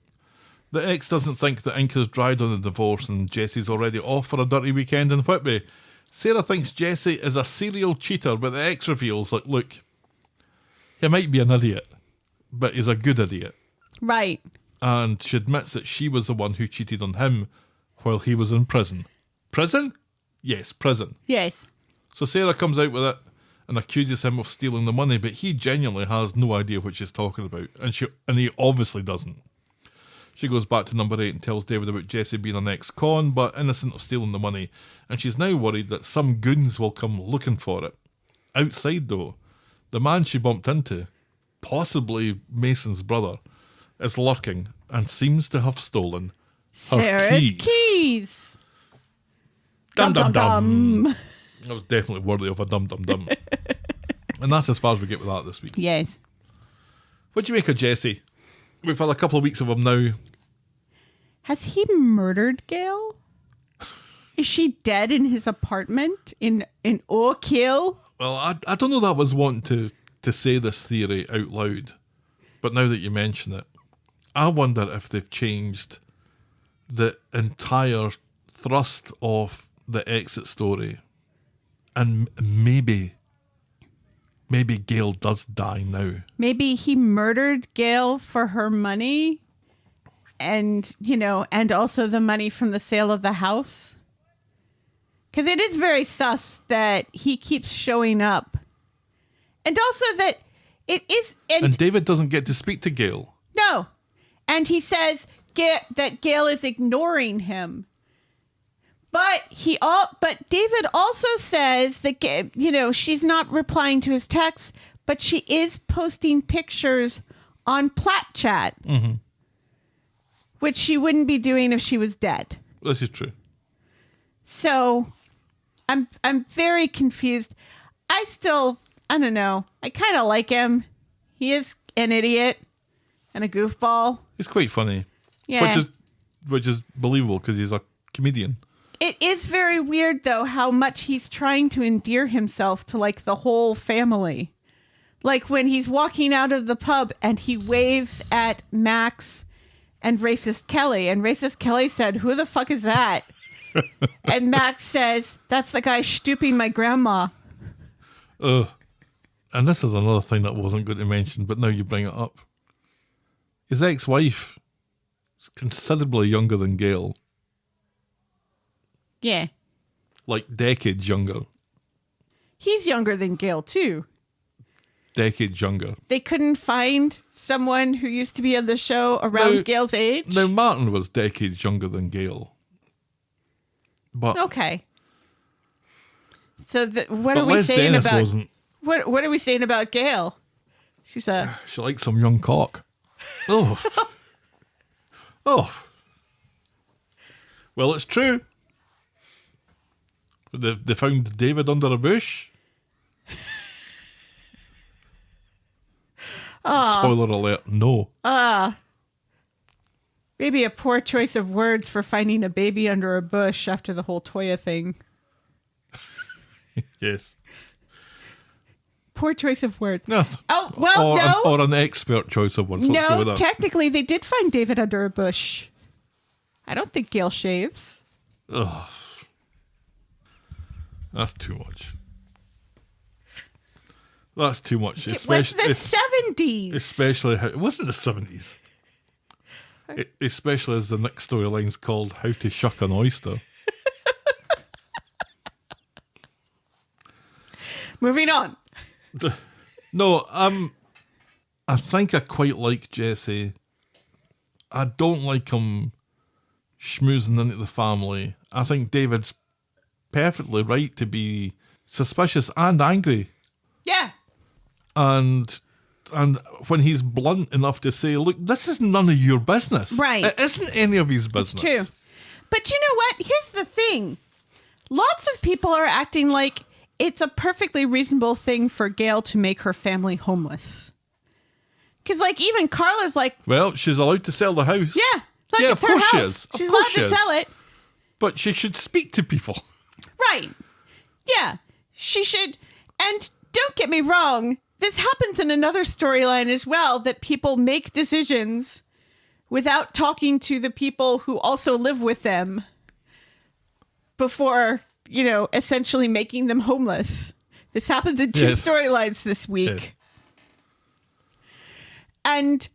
The ex doesn't think that ink has dried on the divorce, and Jesse's already off for a dirty weekend in Whitby. Sarah thinks Jesse is a serial cheater, but the ex reveals, like, look, he might be an idiot, but he's a good idiot. Right. And she admits that she was the one who cheated on him while he was in prison. Prison? Yes, prison. Yes. So Sarah comes out with it and accuses him of stealing the money, but he genuinely has no idea what she's talking about, and he obviously doesn't. She goes back to number 8 and tells David about Jesse being an ex-con, but innocent of stealing the money, and she's now worried that some goons will come looking for it. Outside, though, the man she bumped into, possibly Mason's brother, is lurking and seems to have stolen her Sarah's keys. keys. Dum dum Dum. dum. That was definitely worthy of a dum dum dum. And that's as far as we get with that this week. Yes. What do you make of Jesse? We've had a couple of weeks of him now. Has he murdered Gail? Is she dead in his apartment in Oakhill? Well, I don't know that I was wanting to say this theory out loud, but now that you mention it, I wonder if they've changed the entire thrust of the exit story, and maybe Gail does die now. Maybe he murdered Gail for her money and, and also the money from the sale of the house. Because it is very sus that he keeps showing up. And also that it is... And David doesn't get to speak to Gail. No. And he says that Gail is ignoring him. But David also says that, she's not replying to his texts, but she is posting pictures on Plat Chat, which she wouldn't be doing if she was dead. This is true. So I'm very confused. I don't know. I kind of like him. He is an idiot and a goofball. He's quite funny. Yeah. Which is believable because he's a comedian. It is very weird, though, how much he's trying to endear himself to, the whole family. Like, when he's walking out of the pub and he waves at Max and Racist Kelly. And Racist Kelly said, "Who the fuck is that?" And Max says, "That's the guy stooping my grandma." Ugh. And this is another thing that I wasn't going to mention, but now you bring it up. His ex-wife is considerably younger than Gail. Yeah. Like decades younger. He's younger than Gail, too. Decades younger. They couldn't find someone who used to be on the show around Gail's age? Now, Martin was decades younger than Gail. But Okay. So what but are we Les saying Dennis about... wasn't. What are we saying about Gail? She's She likes some young cock. Oh. Oh. Well, it's true. They found David under a bush. Spoiler alert, no. Maybe a poor choice of words for finding a baby under a bush after the whole Toya thing. Yes. Poor choice of words. No. Oh, well, no. Or an expert choice of words. Let's go with No, that. technically they did find David under a bush. I don't think Gail shaves. Ugh. That's too much. That's too much. It was the 70s. Especially how it wasn't the 70s. Especially as the next storyline's called How to Shuck an Oyster. Moving on. No, I think I quite like Jesse. I don't like him schmoozing into the family. I think David's perfectly right to be suspicious and angry. Yeah. And when he's blunt enough to say, look, this is none of your business. Right. It isn't any of his business. True. But you know what? Here's the thing. Lots of people are acting like it's a perfectly reasonable thing for Gail to make her family homeless. Because, like, even Carla's like... Well, she's allowed to sell the house. Yeah. Like, yeah, it's of her course house. she is. She's Of course allowed she to is. sell it. But she should speak to people. Right. Yeah. She should... And don't get me wrong, this happens in another storyline as well, that people make decisions without talking to the people who also live with them before, you know, essentially making them homeless. This happens in two storylines this week. Yes. And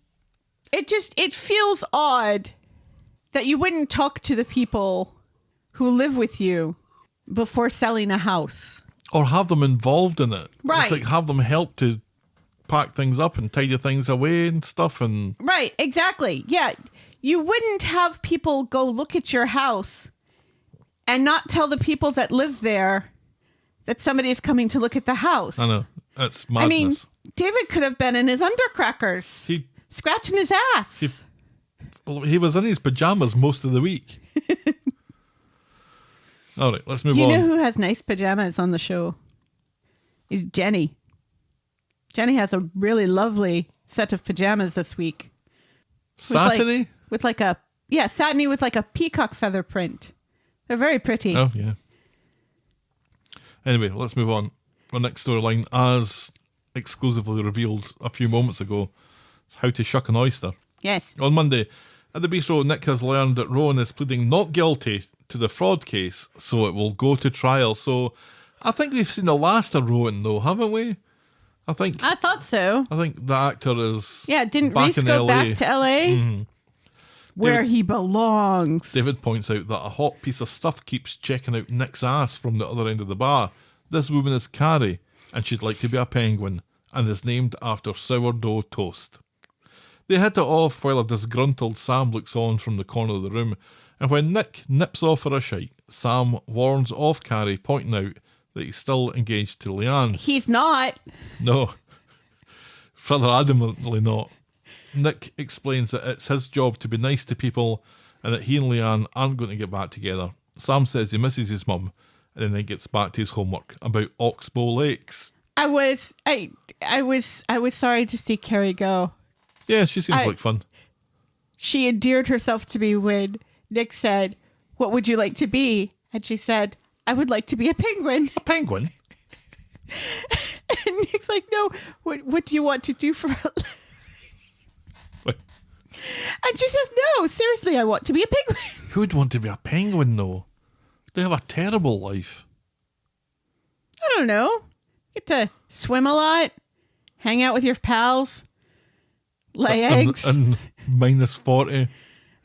it feels odd that you wouldn't talk to the people who live with you before selling a house. Or have them involved in it. Right. It's like have them help to pack things up and tidy things away and stuff. And Right, exactly. Yeah. You wouldn't have people go look at your house and not tell the people that live there that somebody is coming to look at the house. I know, it's madness. I mean, David could have been in his undercrackers, scratching his ass. He was in his pajamas most of the week. All right, let's move on. You know who has nice pajamas on the show? Is Jenny. Jenny has a really lovely set of pajamas this week. Satiny? With like a, yeah, satiny with like a peacock feather print. They're very pretty. Oh, yeah. Anyway, let's move on. Our next storyline, as exclusively revealed a few moments ago, is How to Shuck an Oyster. Yes. On Monday, at the bistro, Nick has learned that Rowan is pleading not guilty to the fraud case, so it will go to trial. So I think we've seen the last of Rowan, though, haven't we? I thought so. I think the actor is didn't back Reese in go LA. back to LA? Mm-hmm. Where he belongs. David points out that a hot piece of stuff keeps checking out Nick's ass from the other end of the bar. This woman is Carrie, and she'd like to be a penguin, and is named after sourdough toast. They hit it off while a disgruntled Sam looks on from the corner of the room, and when Nick nips off for a shite, Sam warns off Carrie, pointing out that he's still engaged to Leanne. He's not. No. Rather adamantly not. Nick explains that it's his job to be nice to people and that he and Leanne aren't going to get back together. Sam says he misses his mum and then he gets back to his homework about Oxbow Lakes. I was sorry to see Carrie go. Yeah, she seems like fun. She endeared herself to me when Nick said, "What would you like to be?" And she said, "I would like to be a penguin." A penguin? And Nick's like, "No, what do you want to do for a living?" And she says, "No, seriously, I want to be a penguin." Who'd want to be a penguin, though? They have a terrible life. I don't know. Get to swim a lot, hang out with your pals, lay eggs. And minus 40.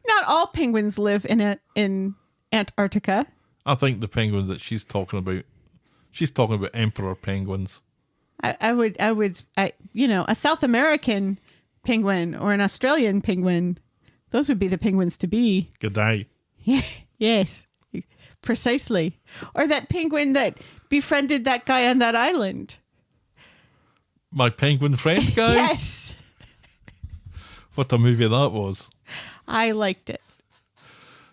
Not all penguins live in Antarctica. I think the penguins that she's talking about emperor penguins. I would, a South American penguin or an Australian penguin, those would be the penguins to be. Good day. Yes, precisely. Or that penguin that befriended that guy on that island. My penguin friend guy? Yes. What a movie that was. I liked it.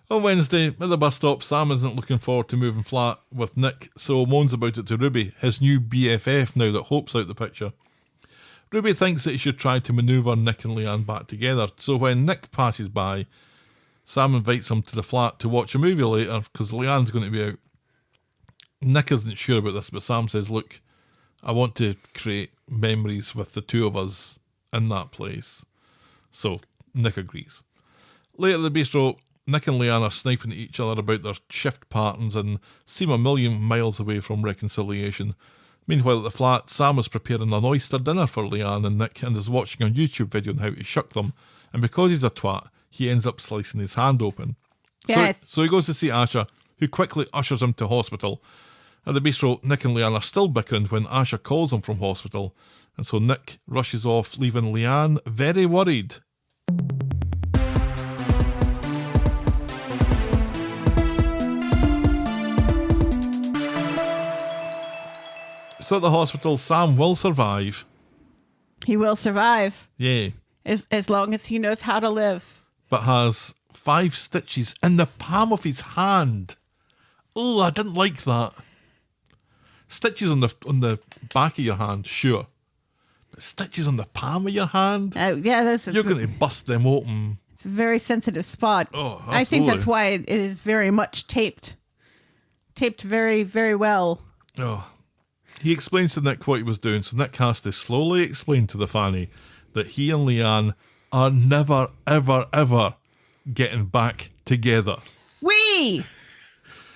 On Wednesday, at the bus stop, Sam isn't looking forward to moving flat with Nick, so moans about it to Ruby, his new BFF now that Hope's out the picture. Ruby thinks that he should try to manoeuvre Nick and Leanne back together, so when Nick passes by, Sam invites him to the flat to watch a movie later because Leanne's going to be out. Nick isn't sure about this, but Sam says, "Look, I want to create memories with the two of us in that place." So Nick agrees. Later at the bistro, Nick and Leanne are sniping at each other about their shift patterns and seem a million miles away from reconciliation. Meanwhile, at the flat, Sam is preparing an oyster dinner for Leanne and Nick and is watching a YouTube video on how to shuck them. And because he's a twat, he ends up slicing his hand open. Yes. So he goes to see Asha, who quickly ushers him to hospital. At the bistro, Nick and Leanne are still bickering when Asha calls him from hospital. And so Nick rushes off, leaving Leanne very worried. So at the hospital, Sam will survive. He will survive. Yeah. As long as he knows how to live. But has 5 stitches in the palm of his hand. Oh, I didn't like that. Stitches on the back of your hand, sure. But stitches on the palm of your hand? Yeah, You're going to bust them open. It's a very sensitive spot. Oh, absolutely. I think that's why it is very much taped. Taped very, very well. Oh. He explains to Nick what he was doing, so Nick has to slowly explain to the fanny that he and Leanne are never, ever, ever getting back together. We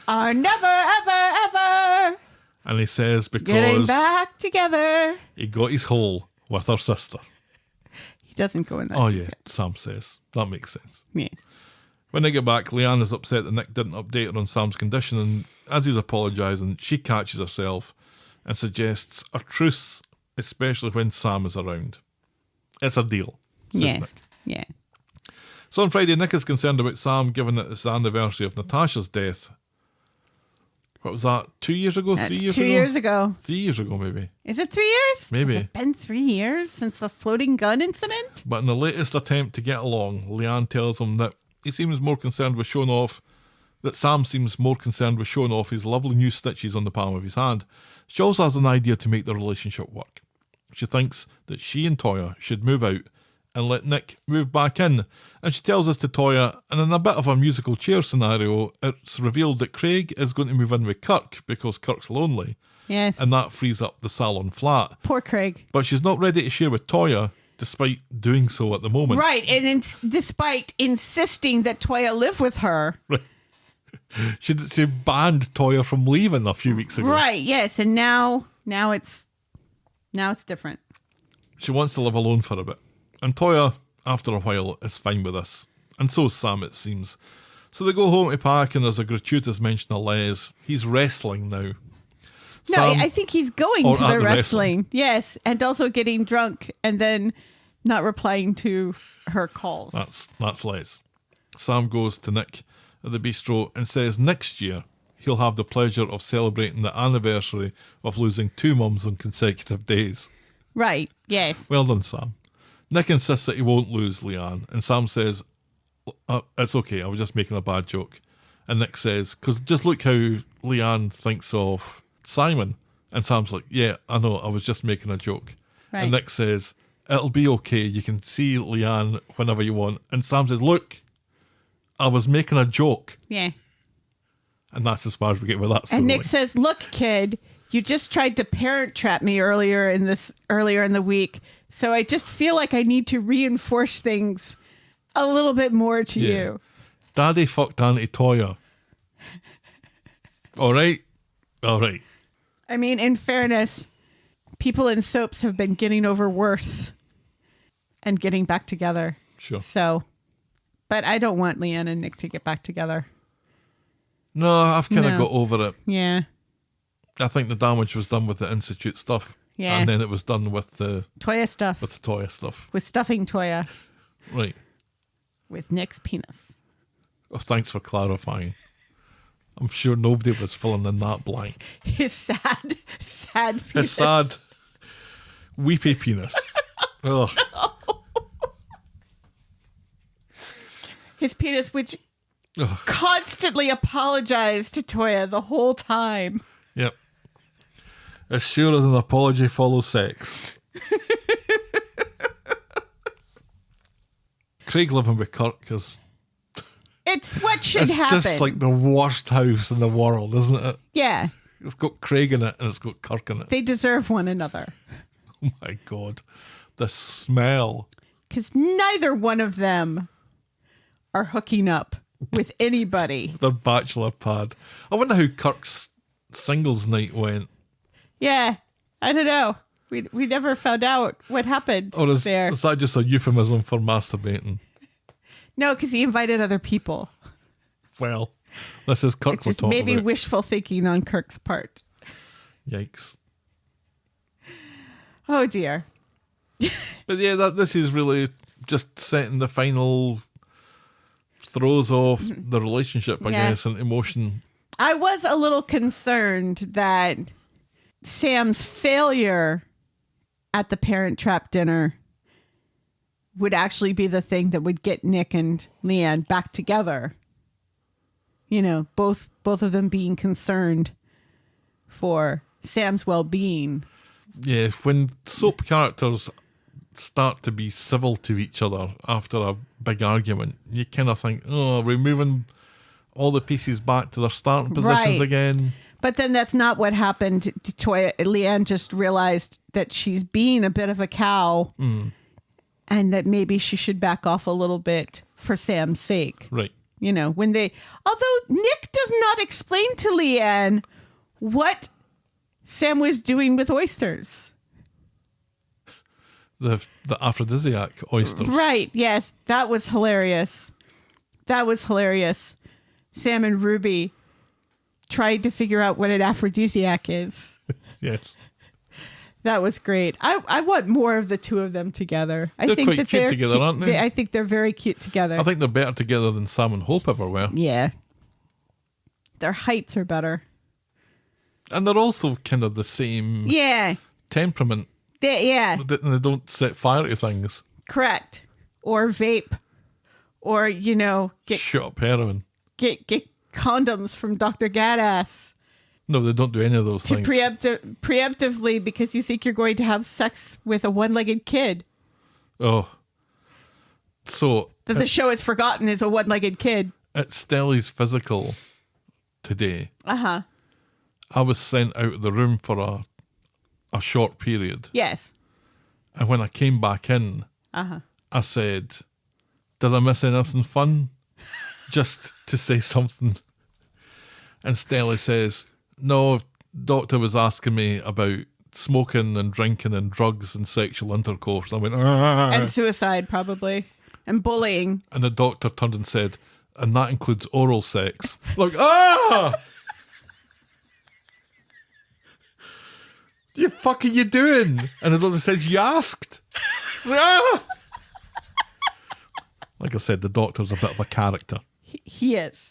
are never, ever, ever And he says because getting back together. he got his hole with her sister. He doesn't go in that. Oh, yeah, detail. Sam says. That makes sense. Yeah. When they get back, Leanne is upset that Nick didn't update her on Sam's condition, and as he's apologising, she catches herself and suggests a truce, especially when Sam is around. It's a deal, says Yes. Nick. Yeah. So on Friday, Nick is concerned about Sam, given that it's the anniversary of Natasha's death. What was that, 2 years ago? That's 3 years 2 ago? years ago. 3 years ago, maybe. Is it 3 years? Maybe. Has it been 3 years since the floating gun incident? But in the latest attempt to get along, Leanne tells him that he seems more concerned with showing off, that Sam seems more concerned with showing off his lovely new stitches on the palm of his hand. She also has an idea to make the relationship work. She thinks that she and Toya should move out and let Nick move back in. And she tells us to Toya, and in a bit of a musical chair scenario, it's revealed that Craig is going to move in with Kirk because Kirk's lonely. Yes. And that frees up the salon flat. Poor Craig. But she's not ready to share with Toya, despite doing so at the moment. Right. And despite insisting that Toya live with her. Right. She banned Toya from leaving a few weeks ago. Right. Yes. And now it's different. She wants to live alone for a bit. And Toya, after a while, is fine with this. And so is Sam, it seems. So they go home to pack, and there's a gratuitous mention of Les. He's wrestling now. No, Sam- I think he's going Or to at the the wrestling. Yes. And also getting drunk and then not replying to her calls. That's Les. Sam goes to Nick at the bistro and says next year he'll have the pleasure of celebrating the anniversary of losing 2 mums on consecutive days. Right. Yes. Well done, Sam. Nick insists that he won't lose Leanne, and Sam says, it's okay, I was just making a bad joke. And Nick says, because just look how Leanne thinks of Simon. And Sam's like, yeah, I know, I was just making a joke. Right. And Nick says, it'll be okay, you can see Leanne whenever you want. And Sam says, look, I was making a joke. Yeah. And that's as far as we get with that story. And Nick says, look, kid, you just tried to parent trap me earlier in the week. So I just feel like I need to reinforce things a little bit more to you. Daddy fucked Auntie Toya. All right. I mean, in fairness, people in soaps have been getting over worse and getting back together. Sure. So, but I don't want Leanne and Nick to get back together. No, I've kind of No. got over it. Yeah. I think the damage was done with the Institute stuff. Yeah. And then it was done with the Toya stuff. Toya stuff. With stuffing Toya. Right. With Nick's penis. Oh, thanks for clarifying. I'm sure nobody was filling in that blank. His sad penis. His sad, weepy penis. Ugh. His penis, which constantly apologized to Toya the whole time. Yep. As sure as an apology follows sex. Craig living with Kirk is... It's what should It's happen. just like the worst house in the world, isn't it? Yeah. It's got Craig in it and it's got Kirk in it. They deserve one another. Oh my God. The smell. Because neither one of them are hooking up with anybody. Their bachelor pad. I wonder how Kirk's singles night went. Yeah. I don't know. We never found out what happened Or is there. that just a euphemism for masturbating? No, because he invited other people. Well, this is Kirk It's we're just talking maybe about. wishful thinking on Kirk's part. Yikes. Oh, dear. But yeah, this is really just setting the final throes of the relationship, I Yeah. guess, and emotion. I was a little concerned that Sam's failure at the Parent Trap dinner would actually be the thing that would get Nick and Leanne back together. You know, both of them being concerned for Sam's well-being. Yeah, when soap characters start to be civil to each other after a big argument, you kind of think, oh, we're moving all the pieces back to their starting positions Right. again. But then that's not what happened to Toya. Leanne just realized that she's being a bit of a cow and that maybe she should back off a little bit for Sam's sake. Right. You know, although Nick does not explain to Leanne what Sam was doing with oysters. The aphrodisiac oysters. Right. Yes. That was hilarious. Sam and Ruby tried to figure out what an aphrodisiac is. Yes. That was great. I want more of the two of them together. I They're think quite that cute they're together, cute. aren't they? I think they're very cute together. I think they're better together than Sam and Hope ever were. Yeah. Their heights are better. And they're also kind of the same Yeah. temperament. Yeah. They don't set fire to things. Correct. Or vape. Or, you know, get Shut up heroin. condoms from Dr. Gadass No, they don't do any of those to things. preemptively because you think you're going to have sex with a one-legged kid. Oh. So, That the show has forgotten is a one-legged kid. at Stelly's physical today, Uh-huh. I was sent out of the room for a short period. Yes. And when I came back in, I said, did I miss anything fun? Just to say something. And Stella says, no, doctor was asking me about smoking and drinking and drugs and sexual intercourse. And I went, "Ah." And suicide, probably. And bullying. And the doctor turned and said, and that includes oral sex. Like, ah! The fuck are you doing? And the doctor says, you asked. Ah! Like I said, the doctor's a bit of a character. He is.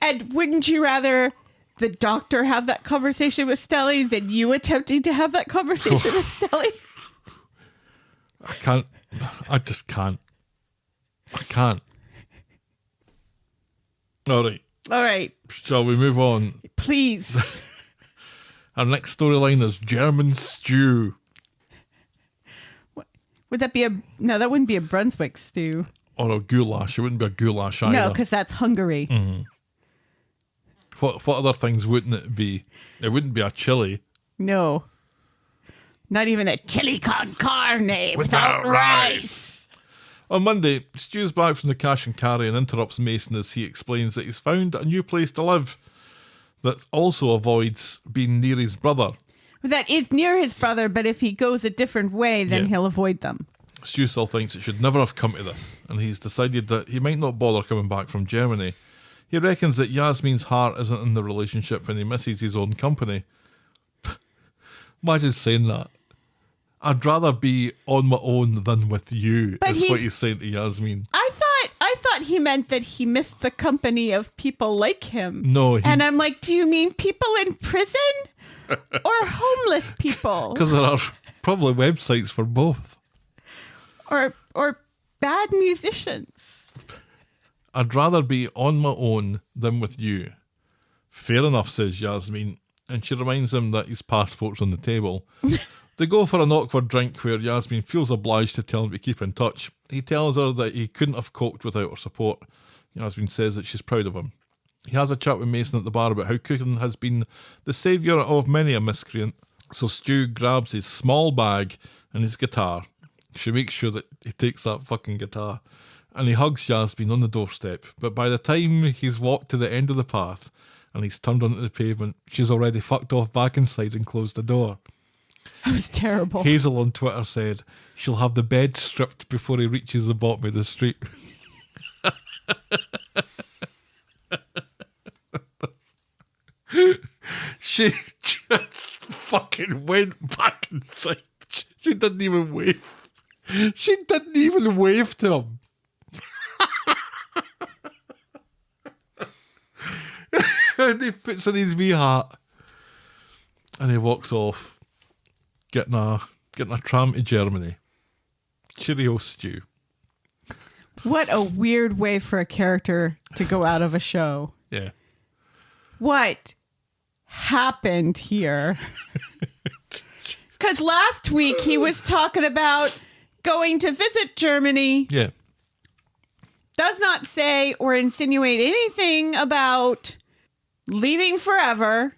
And wouldn't you rather the doctor have that conversation with Stelly than you attempting to have that conversation with Stelly? I just can't. I can't. All right. Shall we move on? Please. Our next storyline is German stew. Would that be no, that wouldn't be a Brunswick stew. Or a goulash. It wouldn't be a goulash either. No, because that's Hungary. What other things wouldn't it be? It wouldn't be a chili. No. Not even a chili con carne without rice. On Monday, Stu's back from the cash and carry and interrupts Mason as he explains that he's found a new place to live that also avoids being near his brother. That is near his brother, but if he goes a different way, then Yeah. he'll avoid them. Stu still thinks it should never have come to this, and he's decided that he might not bother coming back from Germany. He reckons that Yasmeen's heart isn't in the relationship and he misses his own company. Imagine saying that. I'd rather be on my own than with you, But is what he's saying to Yasmeen. I thought he meant that he missed the company of people like him. No, And I'm like, do you mean people in prison or homeless people because there are probably websites for both. or bad musicians? I'd rather be on my own than with you. Fair enough, says Yasmeen, and she reminds him that his passport's on the table. They go for an awkward drink where Yasmeen feels obliged to tell him to keep in touch. He tells her that he couldn't have coped without her support. Yasmeen says that she's proud of him. He has a chat with Mason at the bar about how cooking has been the saviour of many a miscreant. So Stu grabs his small bag and his guitar. She makes sure that he takes that fucking guitar. And he hugs Yasmeen on the doorstep. But by the time he's walked to the end of the path and he's turned onto the pavement, she's already fucked off back inside and closed the door. That was terrible. Hazel on Twitter said she'll have the bed stripped before he reaches the bottom of the street. She just fucking went back inside. She didn't even wave. She didn't even wave to him. And he puts on his wee hat and he walks off, getting a tram to Germany. Cheerio, Stu. What a weird way for a character to go out of a show. Yeah. What happened here? Because last week he was talking about going to visit Germany. Yeah. Does not say or insinuate anything about leaving forever.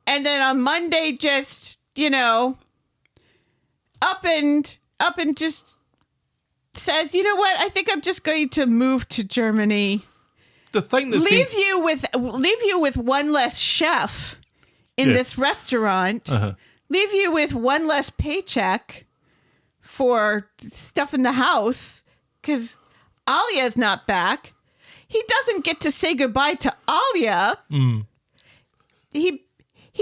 And then on Monday just, up and just says, you know what? I think I'm just going to move to Germany. The thing that leave you with one less chef in this restaurant. Uh-huh. Leave you with one less paycheck for stuff in the house because Alia's not back. He doesn't get to say goodbye to Alia. He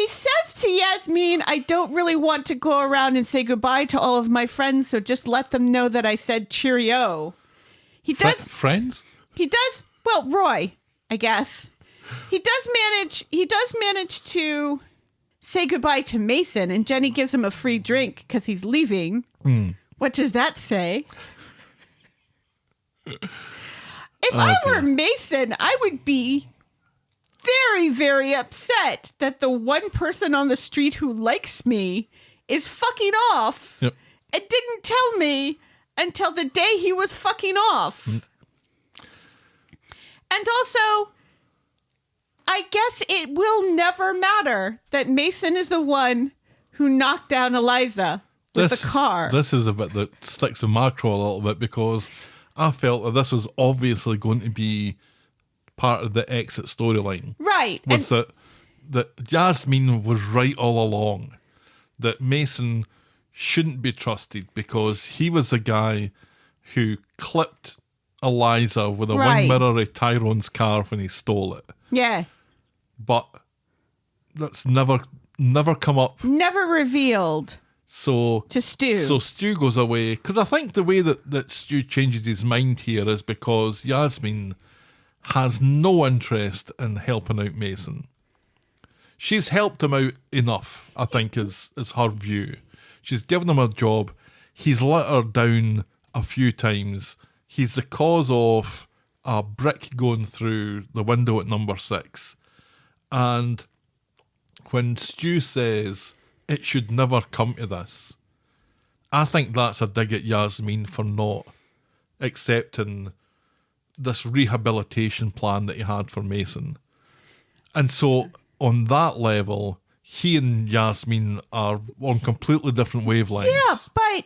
says to Yasmeen, I don't really want to go around and say goodbye to all of my friends, so just let them know that I said cheerio. He does. Friends? He does. Well, Roy, I guess. He does manage to say goodbye to Mason, and Jenny gives him a free drink because he's leaving. What does that say? If I were Mason, I would be very, very upset that the one person on the street who likes me is fucking off and didn't tell me until the day he was fucking off. And also, I guess it will never matter that Mason is the one who knocked down Eliza with the car. This is a bit that sticks in my craw a little bit because I felt that this was obviously going to be part of the exit storyline. Right. Was that Yasmeen was right all along. That Mason shouldn't be trusted because he was the guy who clipped Eliza with a one mirror of Tyrone's car when he stole it. Yeah. But that's never come up. Never revealed. So to Stu. So Stu goes away. Because I think the way that Stu changes his mind here is because Yasmeen has no interest in helping out Mason. She's helped him out enough, I think, is her view. She's given him a job. He's let her down a few times. He's the cause of a brick going through the window at number 6. And when Stu says it should never come to this, I think that's a dig at Yasmeen for not accepting this rehabilitation plan that he had for Mason. And so on that level, he and Yasmeen are on completely different wavelengths. Yeah, but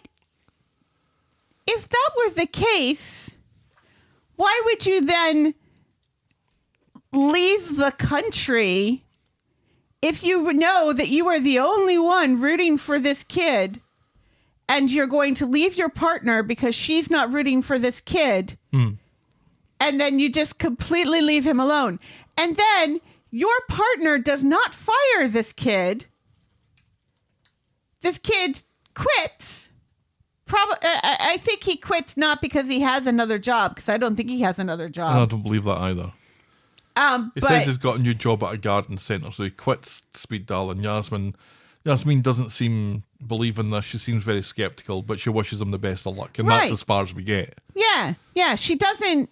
if that was the case, why would you then leave the country if you know that you are the only one rooting for this kid and you're going to leave your partner because she's not rooting for this kid? And then you just completely leave him alone. And then your partner does not fire this kid. This kid quits. I think he quits not because he has another job, because I don't think he has another job. I don't believe that either. He says he's got a new job at a garden centre, so he quits Speed Dial, and Yasmeen doesn't seem believe in this. She seems very sceptical, but she wishes him the best of luck, and that's as far as we get. Yeah. She doesn't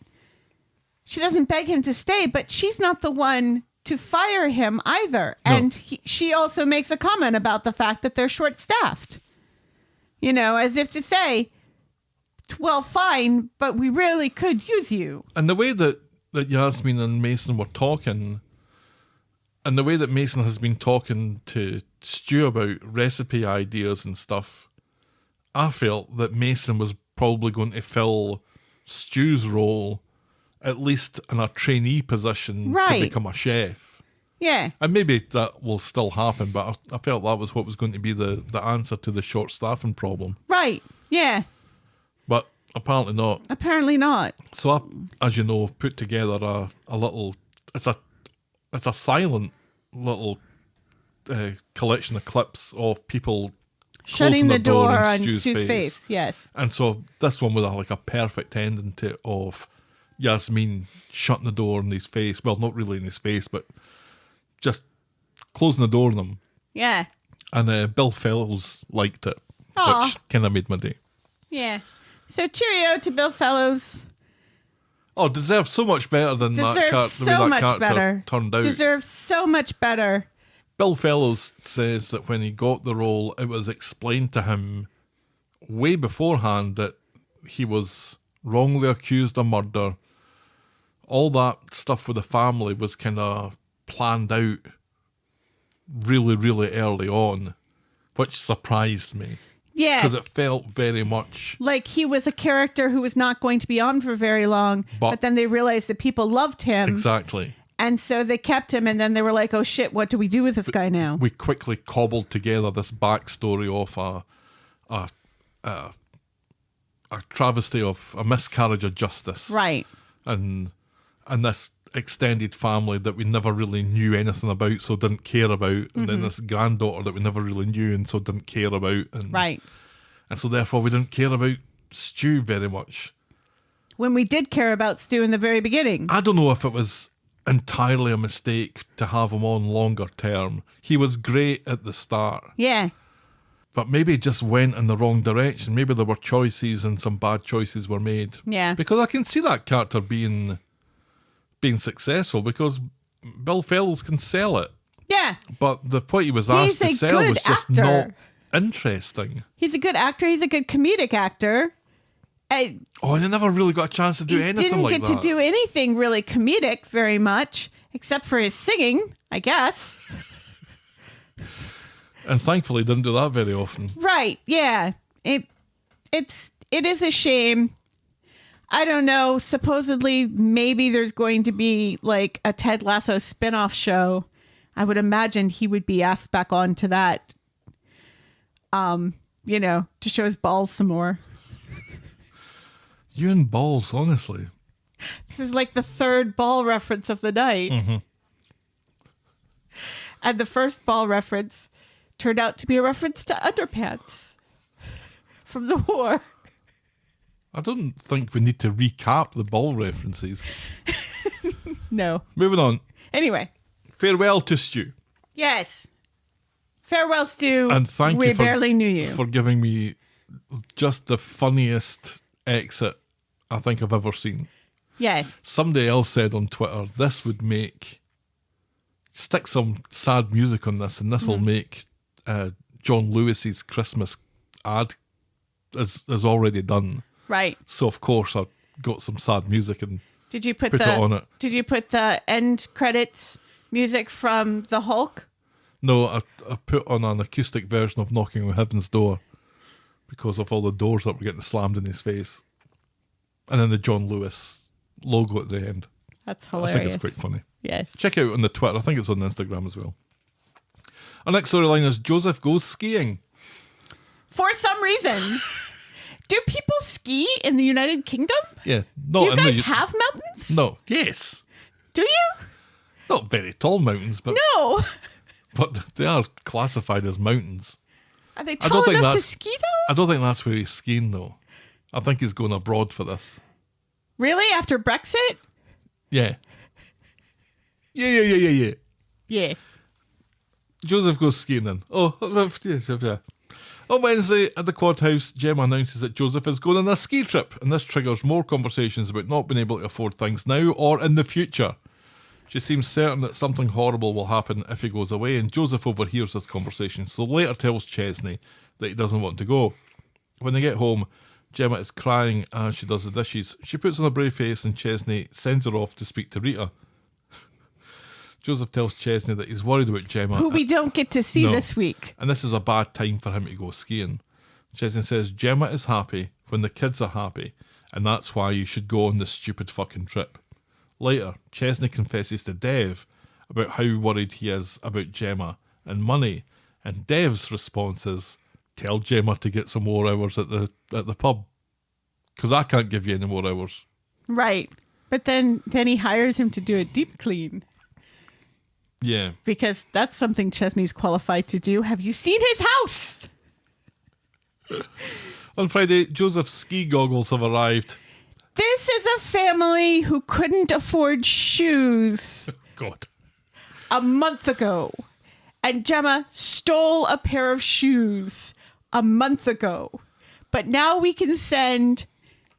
beg him to stay, but she's not the one to fire him either. No. And she also makes a comment about the fact that they're short-staffed. As if to say, well, fine, but we really could use you. And the way that Yasmeen and Mason were talking, and the way that Mason has been talking to Stu about recipe ideas and stuff, I felt that Mason was probably going to fill Stu's role, at least in a trainee position, to become a chef. Yeah. And maybe that will still happen, but I felt that was what was going to be the answer to the short staffing problem. Right. Yeah. But apparently not. Apparently not. So I, as you know, put together a little, it's a silent little collection of clips of people Shutting the door in on Stu's face. Yes. And so this one was like a perfect ending to it of Yasmeen shutting the door in his face. Well, not really in his face, but just closing the door on him. Yeah. And Bill Fellows liked it, Aw. which kind of made my day. Yeah. So cheerio to Bill Fellows. Oh, deserves so much better than that Deserves the way so that much character better. turned out. Deserves so much better. Bill Fellows says that when he got the role, it was explained to him way beforehand that he was wrongly accused of murder. All that stuff with the family was kind of planned out really, really early on, which surprised me. Yeah. Because it felt very much Like he was a character who was not going to be on for very long, but then they realized that people loved him. exactly. And so they kept him, and then they were like, oh shit, what do we do with this guy now? We quickly cobbled together this backstory of a travesty of a miscarriage of justice. Right. And this extended family that we never really knew anything about, so didn't care about, and then this granddaughter that we never really knew and so didn't care about, and Right. and so therefore we didn't care about Stu very much. When we did care about Stu in the very beginning. I don't know if it was entirely a mistake to have him on longer term. He was great at the start, Yeah. but maybe he just went in the wrong direction. Maybe there were choices and some bad choices were made. Yeah. Because I can see that character being successful because Bill Fellows can sell it. Yeah. But the point he was asked He's to a sell good was just actor. not interesting. He's a good actor. He's a good comedic actor. Oh, and he never really got a chance to do anything Didn't like get that. to do anything really comedic very much, except for his singing, I guess. And thankfully didn't do that very often. Right. Yeah. It is a shame. I don't know. Supposedly, maybe there's going to be like a Ted Lasso spin-off show. I would imagine he would be asked back on to that. To show his balls some more. You and balls, honestly. This is like the third ball reference of the night. Mm-hmm. And the first ball reference turned out to be a reference to underpants from the war. I don't think we need to recap the ball references. No. Moving on. Anyway. Farewell to Stu. Yes. Farewell, Stu. And thank we you barely knew you. for giving me just the funniest exit I think I've ever seen. Yes. Somebody else said on Twitter, this would stick some sad music on this and this will make John Lewis's Christmas ad is already done. Right. So of course I got some sad music and Did you put it on it. Did you put the end credits music from the Hulk? No, I put on an acoustic version of Knocking on Heaven's Door because of all the doors that were getting slammed in his face. And then the John Lewis logo at the end. That's hilarious. I think it's quite funny. Yes. Check it out on the Twitter. I think it's on Instagram as well. Our next storyline is Joseph goes skiing. For some reason. Do people ski in the United Kingdom? Yeah. Do you guys have mountains? No. Yes. Do you? Not very tall mountains, but No. but they are classified as mountains. Are they I tall don't think enough to that's- ski though? I don't think that's where he's skiing though. I think he's going abroad for this. Really? After Brexit? Yeah. Yeah. Yeah. Joseph goes skiing then. Oh, yeah. On Wednesday at the Quad House, Gemma announces that Joseph is going on a ski trip, and this triggers more conversations about not being able to afford things now or in the future. She seems certain that something horrible will happen if he goes away, and Joseph overhears this conversation, so later tells Chesney that he doesn't want to go. When they get home, Gemma is crying as she does the dishes. She puts on a brave face, and Chesney sends her off to speak to Rita. Joseph tells Chesney that he's worried about Gemma. Who we don't get to see No. this week. And this is a bad time for him to go skiing. Chesney says Gemma is happy when the kids are happy, and that's why you should go on this stupid fucking trip. Later, Chesney confesses to Dev about how worried he is about Gemma and money. And Dev's response is, tell Gemma to get some more hours at the pub. Because I can't give you any more hours. Right. But then he hires him to do a deep clean. Yeah. Because that's something Chesney's qualified to do. Have you seen his house? On Friday, Joseph's ski goggles have arrived. This is a family who couldn't afford shoes God. a month ago. And Gemma stole a pair of shoes a month ago. But now we can send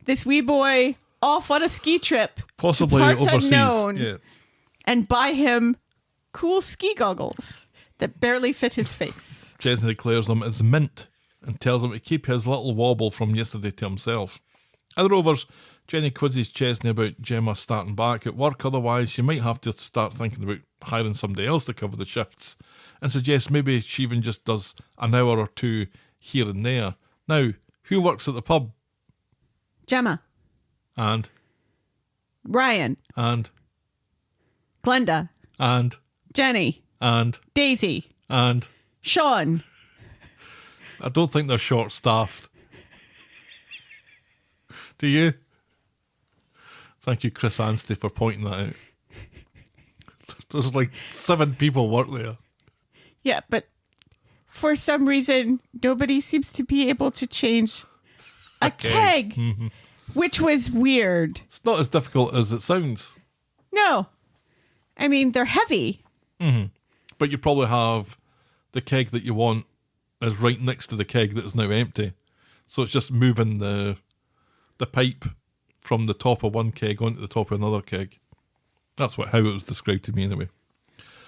this wee boy off on a ski trip. Possibly to parts overseas. unknown, Yeah. and buy him cool ski goggles that barely fit his face. Chesney declares them as mint and tells him to keep his little wobble from yesterday to himself. At the Rovers, Jenny quizzes Chesney about Gemma starting back at work, otherwise she might have to start thinking about hiring somebody else to cover the shifts, and suggests maybe she even just does an hour or two here and there. Now, who works at the pub? Gemma, And, Ryan, Glenda, and, Jenny, Daisy, and. Sean. I don't think they're short-staffed. Do you? Thank you, Chris Anstey, for pointing that out. There's like 7 people work there. Yeah, but for some reason, nobody seems to be able to change a keg, Mm-hmm. which was weird. It's not as difficult as it sounds. No. I mean, they're heavy. But you probably have the keg that you want is right next to the keg that is now empty. So it's just moving the pipe from the top of one keg onto the top of another keg. That's how it was described to me anyway.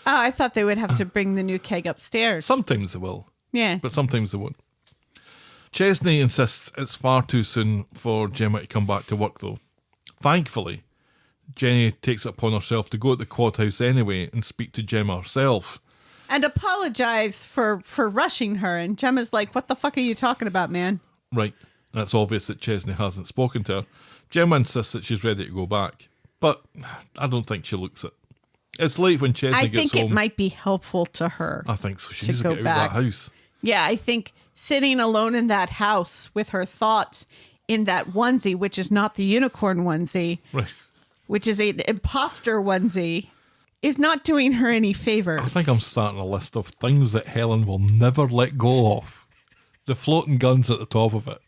Oh, I thought they would have to bring the new keg upstairs. Sometimes they will, Yeah. but sometimes they won't. Chesney insists it's far too soon for Gemma to come back to work though. Thankfully, Jenny takes it upon herself to go to the quad house anyway and speak to Gemma herself. And apologize for rushing her. And Gemma's like, what the fuck are you talking about, man? Right. It's obvious that Chesney hasn't spoken to her. Gemma insists that she's ready to go back. But I don't think she looks it. It's late when Chesney I gets think home. it might be helpful to her. I think so. She to needs to go get out back. of that house. Yeah, I think sitting alone in that house with her thoughts in that onesie, which is not the unicorn onesie, Right. which is an imposter onesie, is not doing her any favors. I think I'm starting a list of things that Helen will never let go of. The floating guns at the top of it.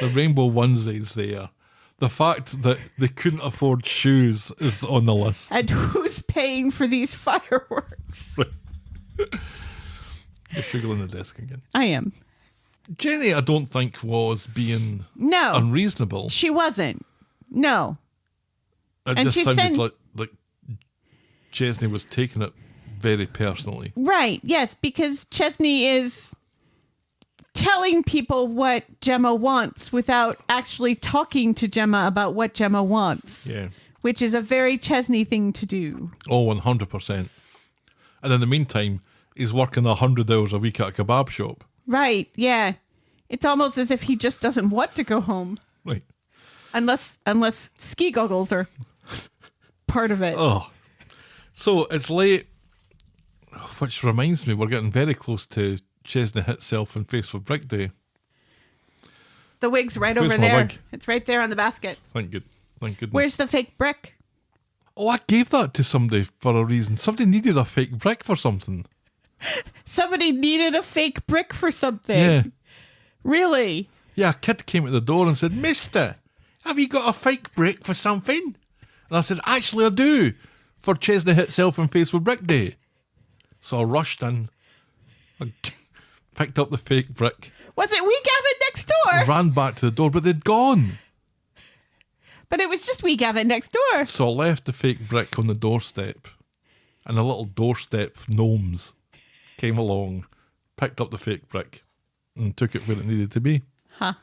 The rainbow onesies there. The fact that they couldn't afford shoes is on the list. And who's paying for these fireworks? You're sugaring the desk again. I am. Jenny, I don't think was being No, unreasonable. she wasn't. No. It And just she sounded said- like Chesney was taking it very personally. Right, yes, because Chesney is telling people what Gemma wants without actually talking to Gemma about what Gemma wants. Yeah. Which is a very Chesney thing to do. Oh, 100%. And in the meantime, he's working 100 hours a week at a kebab shop. Right, yeah. It's almost as if he just doesn't want to go home. Right. Unless ski goggles are part of it. Oh. So it's late, which reminds me, we're getting very close to Chesney himself and Face for Brick Day. The wig's right Where's over my there. wig? It's right there on the basket. Thank goodness. Where's the fake brick? Oh, I gave that to somebody for a reason. Somebody needed a fake brick for something. Somebody needed a fake brick for something. Yeah. Really? Yeah, a kid came at the door and said, Mister, have you got a fake brick for something? And I said, actually I do, for Chesney himself and Face for Brick Day. So I rushed in, I picked up the fake brick, Was it wee Gavin next door? ran back to the door, but they'd gone. But it was just wee Gavin next door. So I left the fake brick on the doorstep, and the little doorstep gnomes came along, picked up the fake brick, and took it where it needed to be. Huh.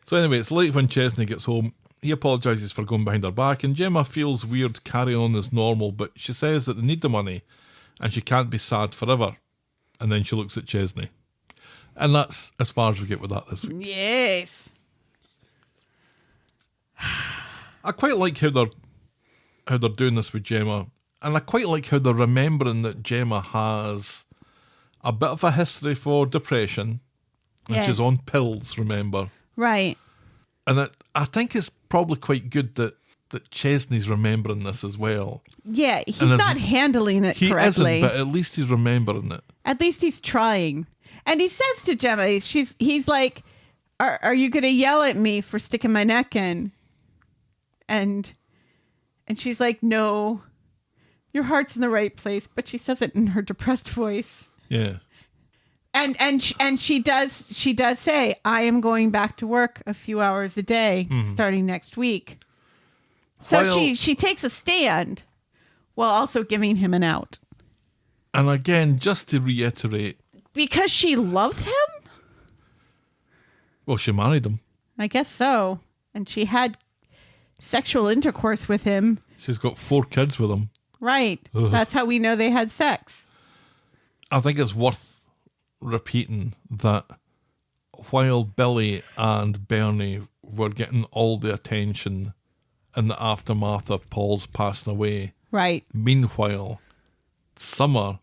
So anyway, it's late when Chesney gets home. He apologises for going behind her back, and Gemma feels weird carrying on as normal, but she says that they need the money, and she can't be sad forever. And then she looks at Chesney. And that's as far as we get with that this week. Yes. I quite like how they're doing this with Gemma And I quite like how they're remembering that Gemma has a bit of a history for depression. And Yes. she's on pills, remember? Right. And I think it's probably quite good that Chesney's remembering this as well. Yeah, he's And not handling it He correctly. isn't, but at least he's remembering it. At least he's trying. And he says to Gemma, he's like, are you going to yell at me for sticking my neck in? And she's like, no, your heart's in the right place. But she says it in her depressed voice. Yeah. And she does say, I am going back to work a few hours a day starting next week. So While- she takes a stand while also giving him an out. And again, just to reiterate, Because she loves him? well, she married him. I guess so. And she had sexual intercourse with him. She's got 4 kids with him. Right. Ugh. That's how we know they had sex. I think it's worth repeating that while Billy and Bernie were getting all the attention in the aftermath of Paul's passing away, Right. meanwhile, Summer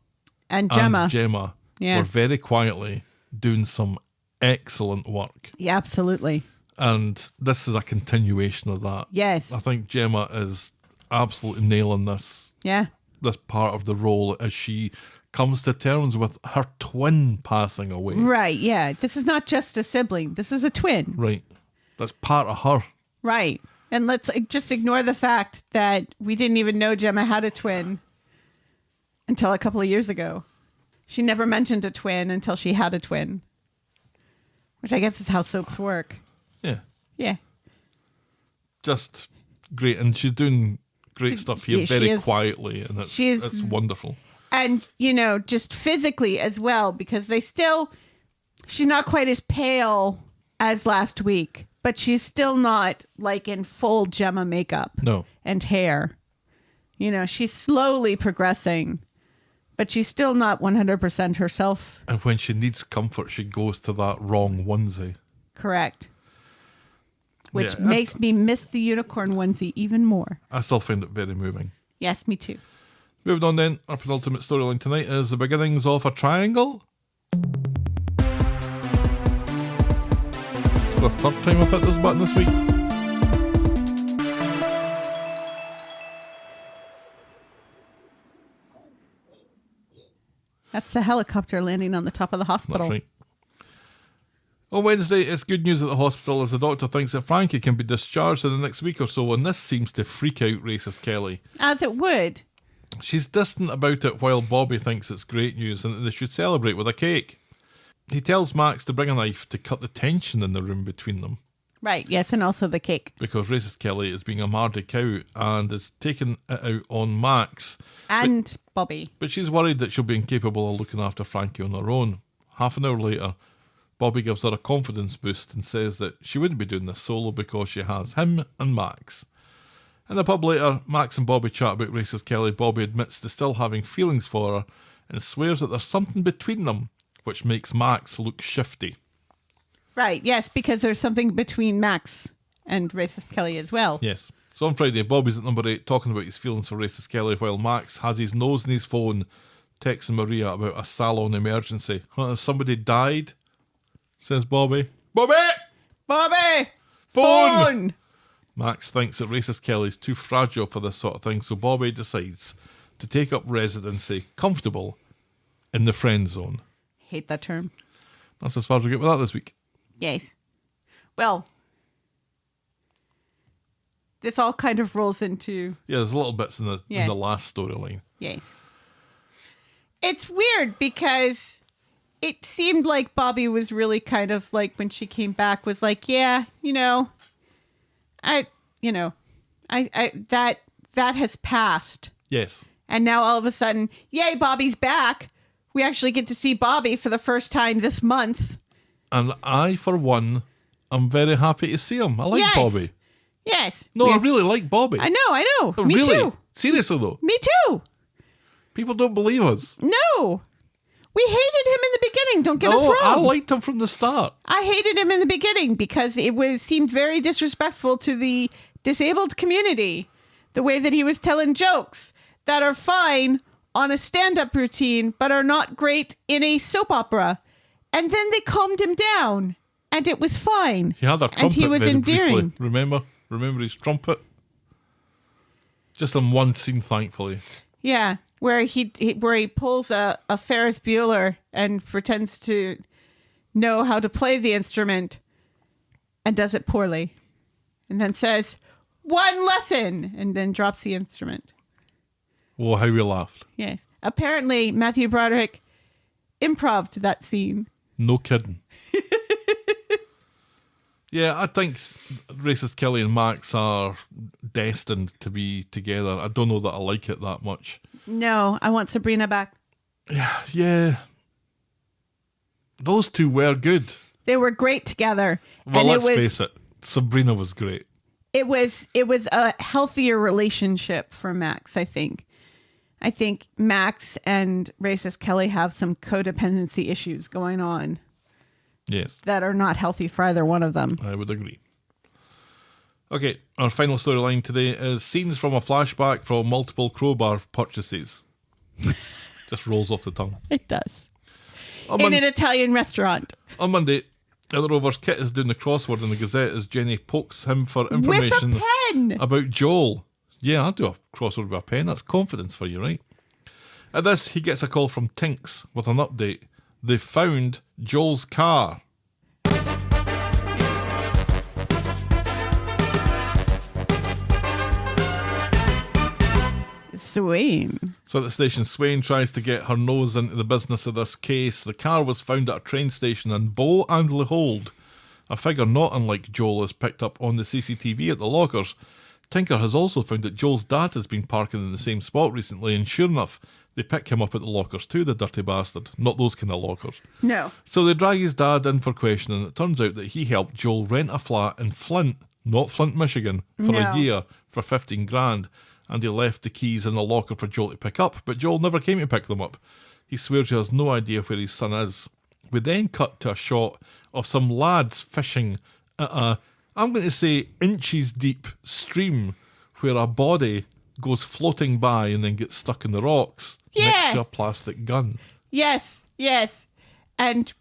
And Gemma. and Gemma Yeah. were very quietly doing some excellent work. Yeah, absolutely. And this is a continuation of that. Yes. I think Gemma is absolutely nailing this Yeah. part of the role as she comes to terms with her twin passing away. Right. Yeah. This is not just a sibling. This is a twin. Right. That's part of her. Right. And let's just ignore the fact that we didn't even know Gemma had a twin until a couple of years ago. She never mentioned a twin until she had a twin, which I guess is how soaps work. Yeah. Yeah. Just great. And she's doing great stuff here yeah, she very is. quietly. And it's wonderful. And, just physically as well, because she's not quite as pale as last week, but she's still not like in full Gemma makeup No. and hair. She's slowly progressing, but she's still not 100% herself. And when she needs comfort, she goes to that wrong onesie. Correct. Which Yeah. makes me miss the unicorn onesie even more. I still find it very moving. Yes, me too. Moving on then, our penultimate storyline tonight is the beginnings of a triangle. It's the 3rd time I've hit this button this week. That's the helicopter landing on the top of the hospital. That's right. On Wednesday, it's good news at the hospital as the doctor thinks that Frankie can be discharged in the next week or so, and this seems to freak out racist Kelly. As it would. She's distant about it while Bobby thinks it's great news and that they should celebrate with a cake. He tells Max to bring a knife to cut the tension in the room between them Right, yes, and also the cake. because racist Kelly is being a mardy cow and is taking it out on Max. And Bobby. But she's worried that she'll be incapable of looking after Frankie on her own. Half an hour later, Bobby gives her a confidence boost and says that she wouldn't be doing this solo because she has him and Max. In the pub later, Max and Bobby chat about racist Kelly. Bobby admits to still having feelings for her and swears that there's something between them, which makes Max look shifty. Right, yes, because there's something between Max and racist Kelly as well. Yes. So on Friday, Bobby's at number 8 talking about his feelings for racist Kelly while Max has his nose in his phone texting Maria about a salon emergency. Has somebody died? Says Bobby. Bobby! Bobby! Phone! Max thinks that racist Kelly's too fragile for this sort of thing, so Bobby decides to take up residency, comfortable, in the friend zone. Hate that term. That's as far as we get with that this week. Yes. Well, this all kind of rolls into... Yeah, there's little bits in the Yeah. last storyline. Yes. It's weird because it seemed like Bobby was really kind of like, when she came back, was like, yeah, that has passed. Yes. And now all of a sudden, yay, Bobby's back. We actually get to see Bobby for the first time this month. And I, for one, am very happy to see him. I like Yes. Bobby. Yes. No, I really like Bobby. I know. Oh, Me really? too. Seriously, though. Me too. People don't believe us. No. We hated him in the beginning. Don't get us No, wrong. I liked him from the start. I hated him in the beginning because it seemed very disrespectful to the disabled community. The way that he was telling jokes, that are fine on a stand-up routine, but are not great in a soap opera. And then they calmed him down, and it was fine. He had a trumpet and he was very endearing. briefly. Remember his trumpet? Just in one scene, thankfully. Yeah, where he pulls a Ferris Bueller and pretends to know how to play the instrument and does it poorly. And then says, 1 lesson, and then drops the instrument. Oh, how we laughed. Yes. Apparently, Matthew Broderick improv'd that scene. No kidding. Yeah, I think Racist Kelly and Max are destined to be together. I don't know that I like it that much. No, I want Sabrina back. Yeah. Those two were good. They were great together. Well, and let's face it. Sabrina was great. It was a healthier relationship for Max, I think. I think Max and Racist Kelly have some codependency issues going on. Yes. That are not healthy for either one of them. I would agree. Okay, our final storyline today is scenes from a flashback from multiple Crowbar purchases. Just rolls off the tongue. It does. On In an Italian restaurant. On Monday, at the Rovers, Kit is doing the crossword in the Gazette as Jenny pokes him for information With a pen! about Joel. Yeah, I'll do a crossword with a pen. That's confidence for you, right? At this, he gets a call from Tinks with an update. They found Joel's car. Swain. So at the station, Swain tries to get her nose into the business of this case. The car was found at a train station in Bow and Lehold. A figure not unlike Joel is picked up on the CCTV at the lockers. Tinker has also found that Joel's dad has been parking in the same spot recently, and sure enough, they pick him up at the lockers too, the dirty bastard. Not those kind of lockers. No. So they drag his dad in for questioning, and it turns out that he helped Joel rent a flat in Flint, not Flint, Michigan, for a year for 15 grand, and he left the keys in the locker for Joel to pick up, but Joel never came to pick them up. He swears he has no idea where his son is. We then cut to a shot of some lads fishing at a, I'm going to say, inches deep stream where a body goes floating by and then gets stuck in the rocks next to a plastic gun. Yes. And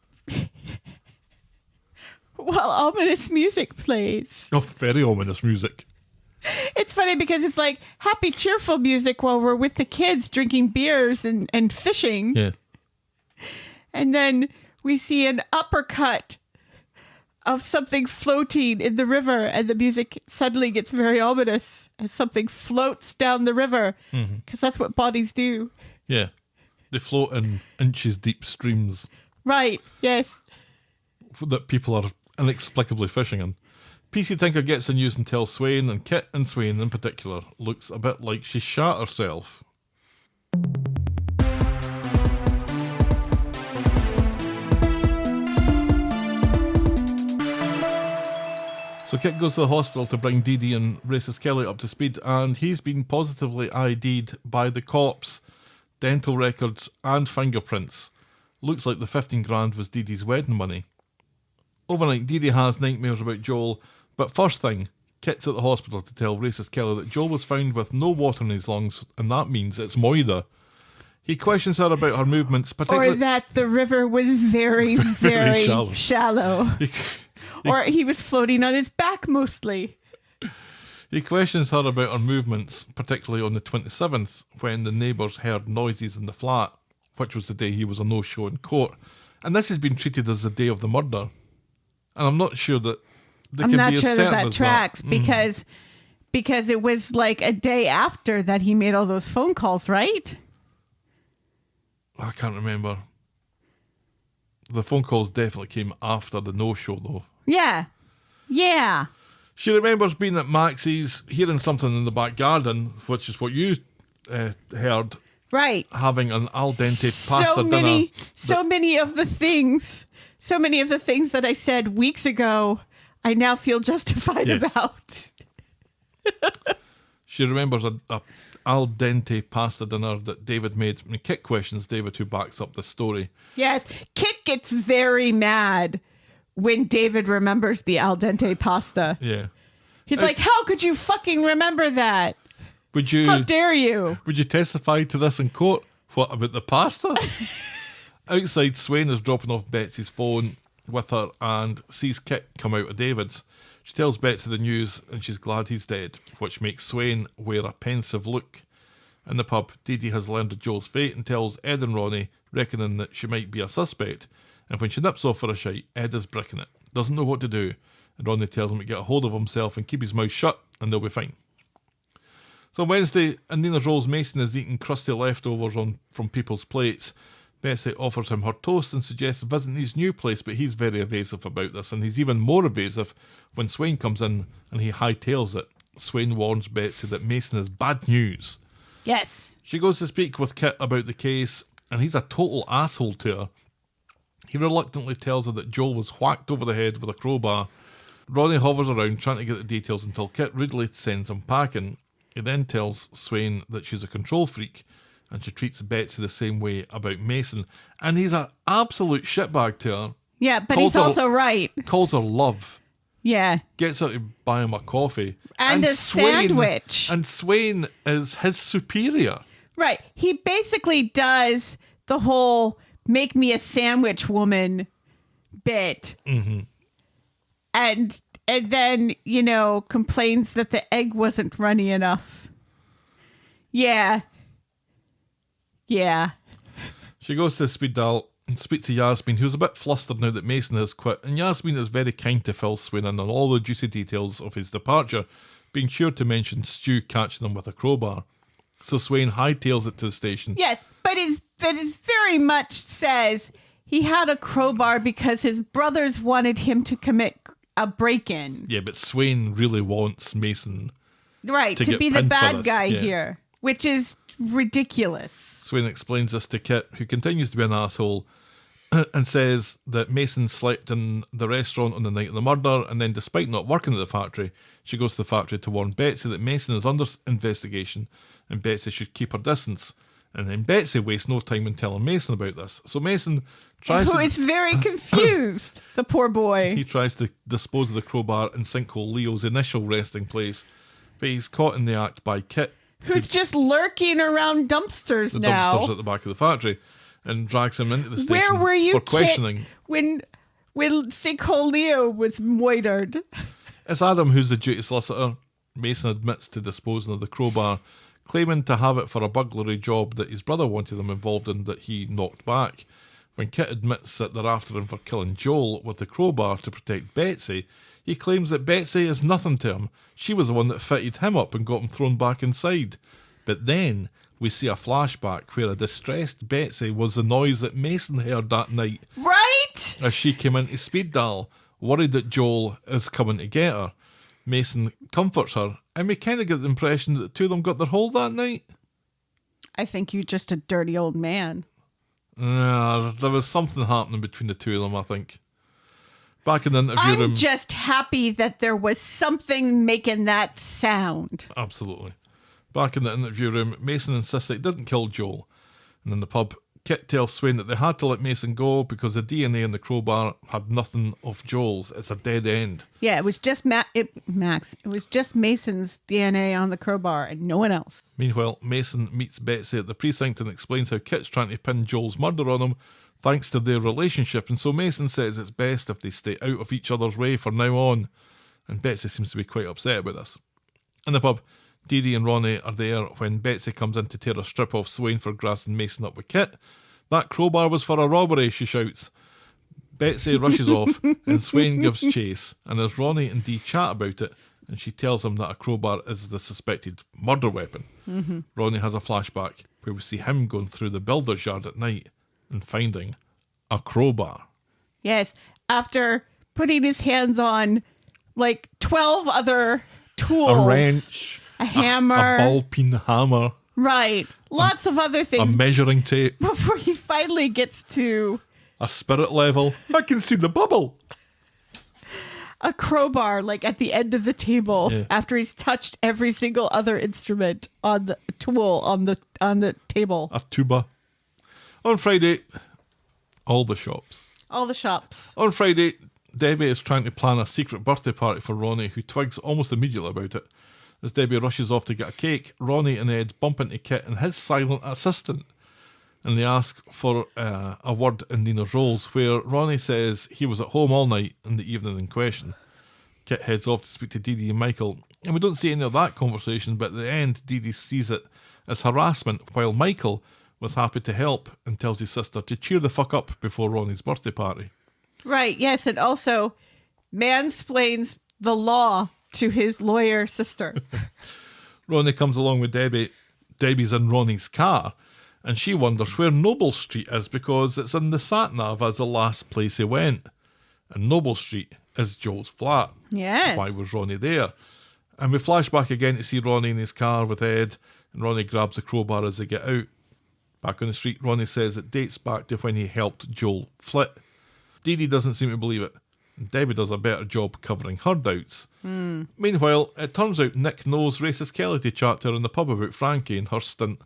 while ominous music plays. Oh, very ominous music. It's funny because it's like happy, cheerful music while we're with the kids drinking beers and fishing. Yeah. And then we see an uppercut of something floating in the river, and the music suddenly gets very ominous as something floats down the river, because that's what bodies do. Yeah. They float in inches deep streams. Right, yes. That people are inexplicably fishing in. PC Tinker gets the news and tells Swain, and Kit and Swain in particular looks a bit like she shat herself. So Kit goes to the hospital to bring Dee Dee and Racist Kelly up to speed, and he's been positively ID'd by the cops, dental records and fingerprints. Looks like the 15 grand was Dee Dee's wedding money. Overnight, Dee Dee has nightmares about Joel, but first thing, Kit's at the hospital to tell Racist Kelly that Joel was found with no water in his lungs, and that means it's moida. He questions her about her movements, particularly... Or that the river was very, very shallow. Or he was floating on his back mostly. He questions her about her movements, particularly on the 27th, when the neighbours heard noises in the flat, which was the day he was a no-show in court. And this has been treated as the day of the murder. And I'm not sure that they can be as certain that as tracks because it was like a day after that he made all those phone calls, right? I can't remember. The phone calls definitely came after the no-show, though. Yeah. She remembers being at Maxie's, hearing something in the back garden, which is what you heard. Right. Having an al dente pasta dinner. So many of the things that I said weeks ago, I now feel justified about. She remembers a al dente pasta dinner that David made. I mean, Kit questions David, who backs up the story. Yes, Kit gets very mad when David remembers the al dente pasta. Yeah. He's like, how could you fucking remember that? Would you? How dare you? Would you testify to this in court? What about the pasta? Outside, Swain is dropping off Betsy's phone with her and sees Kit come out of David's. She tells Betsy the news and she's glad he's dead, which makes Swain wear a pensive look. In the pub, Dee Dee has learned of Joel's fate and tells Ed and Ronnie, reckoning that she might be a suspect. And when she nips off for a shite, Ed is bricking it, doesn't know what to do. And Ronnie tells him to get a hold of himself and keep his mouth shut and they'll be fine. So on Wednesday, in Nina's Rolls, Mason is eating crusty leftovers from people's plates. Betsy offers him her toast and suggests visiting his new place, but he's very evasive about this, and he's even more evasive when Swain comes in and he hightails it. Swain warns Betsy that Mason is bad news. Yes. She goes to speak with Kit about the case, and he's a total asshole to her. He reluctantly tells her that Joel was whacked over the head with a crowbar. Ronnie hovers around trying to get the details until Kit rudely sends him packing. He then tells Swain that she's a control freak, and she treats Betsy the same way about Mason. And he's an absolute shitbag to her. Yeah, but he's also right. Calls her love. Yeah. Gets her to buy him a coffee. And a sandwich. And Swain is his superior. Right. He basically does the whole make me a sandwich woman bit. Mm-hmm. And then, complains that the egg wasn't runny enough. Yeah. Yeah. She goes to the speed dial and speaks to Yasmeen, who's a bit flustered now that Mason has quit. And Yasmeen is very kind to fill Swain in on all the juicy details of his departure, being sure to mention Stu catching him with a crowbar. So Swain hightails it to the station. Yes, but it very much says he had a crowbar because his brothers wanted him to commit a break-in. Yeah, but Swain really wants Mason to be the bad guy here, which is ridiculous. Swain explains this to Kit, who continues to be an asshole, and says that Mason slept in the restaurant on the night of the murder, and then despite not working at the factory, she goes to the factory to warn Betsy that Mason is under investigation and Betsy should keep her distance. And then Betsy wastes no time in telling Mason about this. So Mason tries Who is very confused, the poor boy. He tries to dispose of the crowbar in Sinkhole Leo's initial resting place, but he's caught in the act by Kit, who's just lurking around dumpsters now. Dumpsters at the back of the factory, and drags him into the station. Where were you, for questioning? Kit, when Sinkhole Leo was moitered? It's Adam who's the duty solicitor. Mason admits to disposing of the crowbar, claiming to have it for a burglary job that his brother wanted him involved in that he knocked back. When Kit admits that they're after him for killing Joel with the crowbar to protect Betsy, he claims that Betsy is nothing to him. She was the one that fitted him up and got him thrown back inside. But then we see a flashback where a distressed Betsy was the noise that Mason heard that night. Right! As she came into speed dial, worried that Joel is coming to get her. Mason comforts her, and we kind of get the impression that the two of them got their hold that night. I think you're just a dirty old man. There was something happening between the two of them, I think. Back in the interview room. I'm just happy that there was something making that sound. Absolutely. Back in the interview room, Mason insists that he didn't kill Joel. And in the pub, Kit tells Swain that they had to let Mason go because the DNA in the crowbar had nothing of Joel's. It's a dead end. Yeah, it was just Max. It was just Mason's DNA on the crowbar and no one else. Meanwhile, Mason meets Betsy at the precinct and explains how Kit's trying to pin Joel's murder on him thanks to their relationship. And so Mason says it's best if they stay out of each other's way from now on. And Betsy seems to be quite upset about this. In the pub, Dee Dee and Ronnie are there when Betsy comes in to tear a strip off Swain for grassing Mason up with Kit. That crowbar was for a robbery, she shouts. Betsy rushes off and Swain gives chase. And as Ronnie and Dee chat about it, and she tells him that a crowbar is the suspected murder weapon, Ronnie has a flashback where we see him going through the builder's yard at night and finding a crowbar. Yes, after putting his hands on like 12 other tools. A wrench. A hammer. A ball-peen hammer. Right. Lots of other A things. measuring tape. Before he finally gets to A spirit level. I can see the bubble. a crowbar, like at the end of the table, Yeah. after he's touched every single other instrument on the tool on the table. A tuba. On Friday, all the shops. All the shops. On Friday, Debbie is trying to plan a secret birthday party for Ronnie, who twigs almost immediately about it. As Debbie rushes off to get a cake, Ronnie and Ed bump into Kit and his silent assistant, and they ask for a word in Nina's roles, where Ronnie says he was at home all night in the evening in question. Kit heads off to speak to Dee Dee and Michael, and we don't see any of that conversation, but at the end, Dee Dee sees it as harassment, while Michael was happy to help and tells his sister to cheer the fuck up before Ronnie's birthday party. Right, yes, and also mansplains the law to his lawyer sister. Ronnie comes along with Debbie. Debbie's in Ronnie's car, and she wonders where Noble Street is because it's in the sat-nav as the last place he went. And Noble Street is Joel's flat. Yes. Why was Ronnie there? And we flash back again to see Ronnie in his car with Ed, and Ronnie grabs the crowbar as they get out. Back on the street, Ronnie says it dates back to when he helped Joel flit. Dee Dee doesn't seem to believe it. Debbie does a better job covering her doubts. Meanwhile, it turns out Nick knows racist Kelly to chat to her in the pub about Frankie and her stint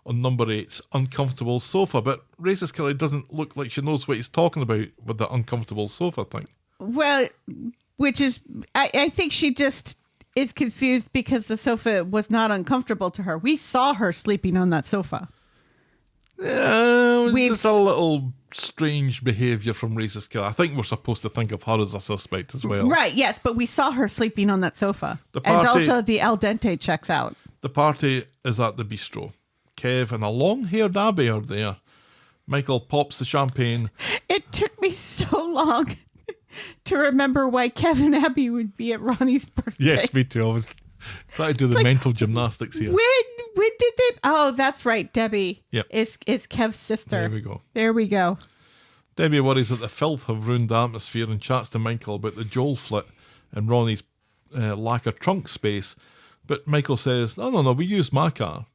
on number 8's uncomfortable sofa, but racist Kelly doesn't look like she knows what he's talking about with the uncomfortable sofa thing. Well, which is, I think she just is confused because the sofa was not uncomfortable to her. We saw her sleeping on that sofa. Yeah, it was just a little strange behaviour from racist Kelly. I think we're supposed to think of her as a suspect as well. Right, yes, but we saw her sleeping on that sofa. The and party- also the al dente checks out. The party is at the bistro. Kev and a long-haired Abby are there. Michael pops the champagne. It took me so long to remember why Kevin and Abby would be at Ronnie's birthday. Yes, me too. I was trying to do the mental gymnastics here. When did they? Oh, that's right. Debbie Yep. is Kev's sister. There we go. There we go. Debbie worries that the filth have ruined the atmosphere and chats to Michael about the Joel flit and Ronnie's lack of trunk space. But Michael says, no, we used my car.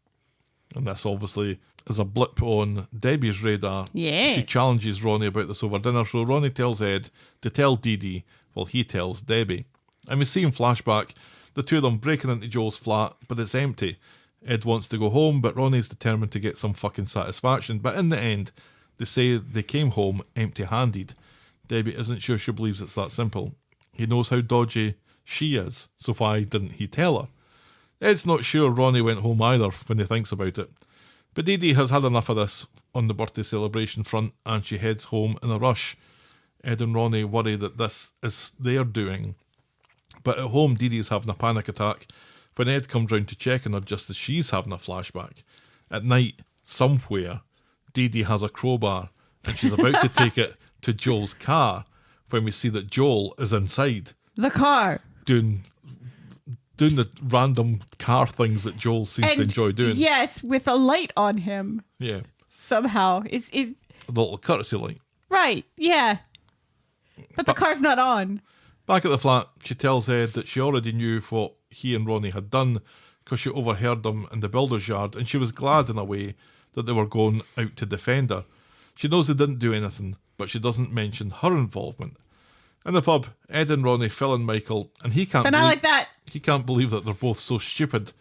And this obviously is a blip on Debbie's radar. Yeah. She challenges Ronnie about this over dinner, so Ronnie tells Ed to tell Dee Dee while he tells Debbie. And we see in flashback the two of them breaking into Joel's flat, but it's empty. Ed wants to go home, but Ronnie's determined to get some fucking satisfaction. But in the end, they say they came home empty-handed. Debbie isn't sure she believes it's that simple. He knows how dodgy she is, so why didn't he tell her? Ed's not sure Ronnie went home either when he thinks about it. But Dee Dee has had enough of this on the birthday celebration front, and she heads home in a rush. Ed and Ronnie worry that this is their doing. But at home, Dee Dee's having a panic attack when Ed comes round to check on her just as she's having a flashback. At night, somewhere, Dee Dee has a crowbar and she's about to take it to Joel's car when we see that Joel is inside. The car. Doing the random car things that Joel seems to enjoy doing. Yes, with a light on him. Yeah. Somehow. It's A little courtesy light. right, yeah. But the car's not on. Back at the flat, she tells Ed that she already knew what he and Ronnie had done because she overheard them in the builder's yard, and she was glad in a way that they were going out to defend her. She knows they didn't do anything, but she doesn't mention her involvement. In the pub, Ed and Ronnie fill in Michael, and he can't But not like that. He can't believe that they're both so stupid.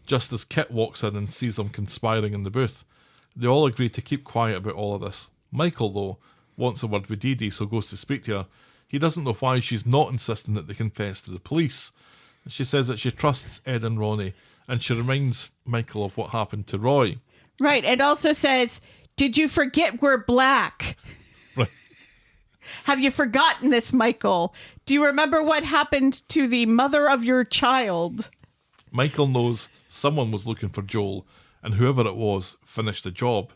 Just as Kit walks in and sees them conspiring in the booth. They all agree to keep quiet about all of this. Michael, though, wants a word with Dee Dee, so goes to speak to her. He doesn't know why she's not insisting that they confess to the police. She says that she trusts Ed and Ronnie, and she reminds Michael of what happened to Roy. Right, and also says, did you forget we're black? Right. Have you forgotten this, Michael? Do you remember what happened to the mother of your child? Michael knows someone was looking for Joel, and whoever it was finished the job.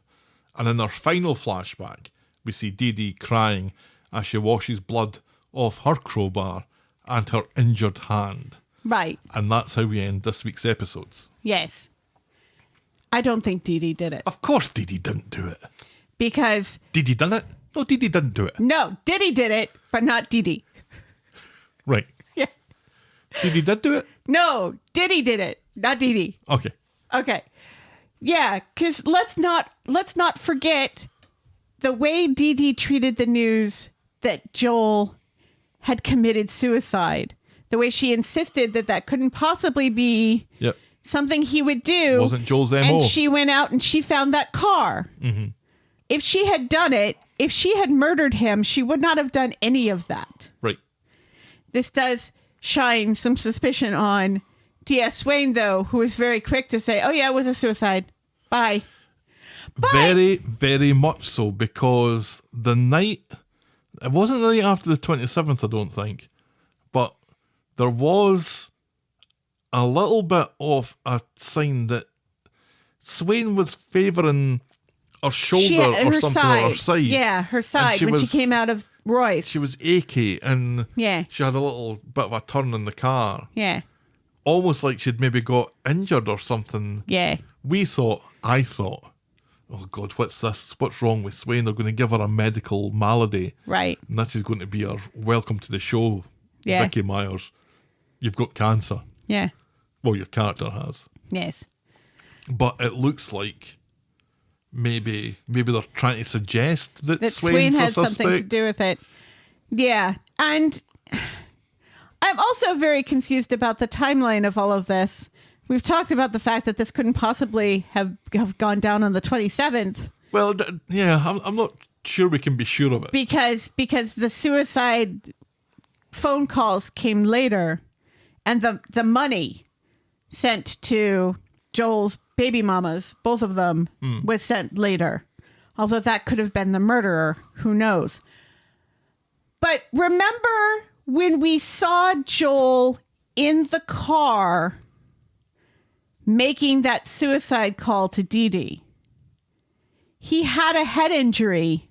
And in our final flashback, we see Dee Dee crying as she washes blood off her crowbar and her injured hand. Right. And that's how we end this week's episodes. Yes. I don't think Dee Dee did it. Of course Dee Dee didn't do it. Because... Dee Dee done it? No, Dee Dee didn't do it. No, Diddy did it, but not Dee Dee. Right. Yeah. Dee Dee did do it? No, Diddy did it, not Dee Dee. Okay. Okay. Yeah, because let's not forget the way Dee Dee treated the news that Joel had committed suicide. The way she insisted that that couldn't possibly be Yep. something he would do. Wasn't Joel's MO. And she went out and she found that car. Mm-hmm. If she had done it, if she had murdered him, she would not have done any of that. Right. This does shine some suspicion on D.S. Swain, though, who was very quick to say, oh, yeah, it was a suicide. Bye. Very, very much so, because the night, it wasn't the night after the 27th, I don't think, but there was a little bit of a sign that Swain was favouring her shoulder or her something, side. or her side. Yeah, her side when she came out of Royce. She was achy, and Yeah. she had a little bit of a turn in the car. Yeah. Almost like she'd maybe got injured or something. Yeah. I thought, oh God, what's this? What's wrong with Swain? They're going to give her a medical malady. Right. And this is going to be her welcome to the show, Yeah. Vicky Myers. You've got cancer. Yeah. Well, your character has. Yes. But it looks like maybe they're trying to suggest that, That Swain's Swain a had something to suspect. do with it. Yeah. And I'm also very confused about the timeline of all of this. We've talked about the fact that this couldn't possibly have gone down on the 27th Well, yeah, I'm not sure we can be sure of it. because the suicide phone calls came later, and the money sent to Joel's baby mamas, both of them, was sent later. Although that could have been the murderer, who knows? But remember when we saw Joel in the car making that suicide call to Dee Dee? He had a head injury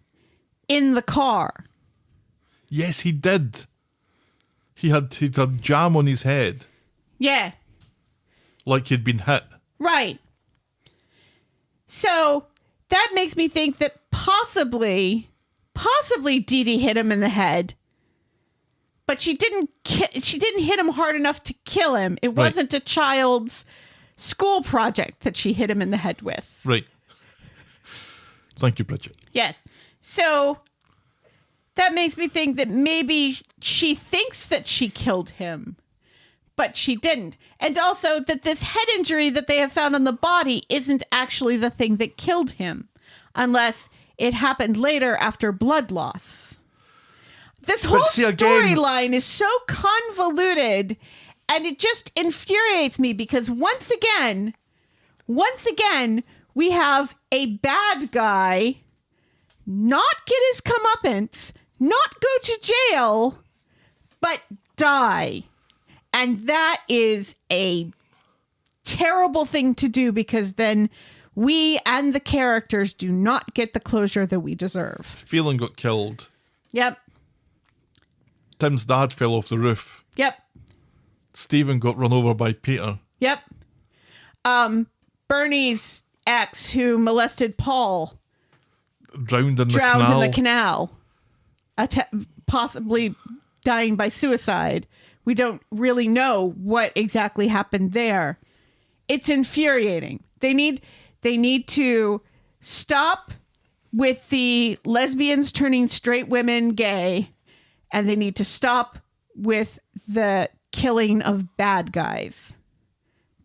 in the car. Yes, he did. He'd had jam on his head, Yeah, like he'd been hit. right. So that makes me think that possibly Dee Dee hit him in the head, but she didn't hit him hard enough to kill him. It Right. wasn't a child's school project that she hit him in the head with. Right. Thank you, Bridget. Yes. So that makes me think that maybe she thinks that she killed him, but she didn't. And also that this head injury that they have found on the body isn't actually the thing that killed him, unless it happened later after blood loss. This whole see, again- storyline is so convoluted, and it just infuriates me because once again, we have a bad guy not get his comeuppance, not go to jail, but die. And that is a terrible thing to do because then we and the characters do not get the closure that we deserve. Phelan got killed. Yep. Tim's dad fell off the roof. Yep. Stephen got run over by Peter. Yep. Bernie's ex who molested Paul Drowned in the drowned canal. in the canal, possibly dying by suicide. We don't really know what exactly happened there. It's infuriating. They need to stop with the lesbians turning straight women gay, and they need to stop with the killing of bad guys.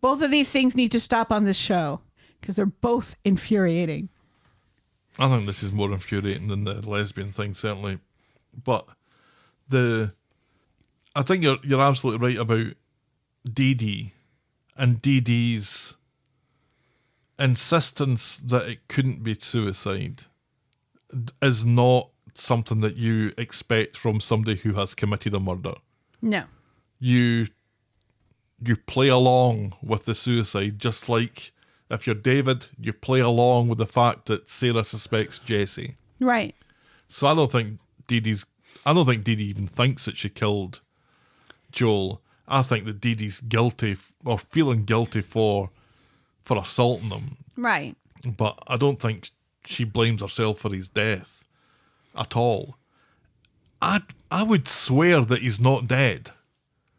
Both of these things need to stop on this show because they're both infuriating. I think this is more infuriating than the lesbian thing, certainly. But I think you're absolutely right about Dee Dee and Dee Dee's insistence that it couldn't be suicide is not something that you expect from somebody who has committed a murder. No. You play along with the suicide, just like if you're David, you play along with the fact that Sarah suspects Jesse. Right. So I don't think Dee Dee even thinks that she killed Joel. I think that Dee Dee's guilty or feeling guilty for assaulting him. Right. But I don't think she blames herself for his death at all. I would swear that he's not dead.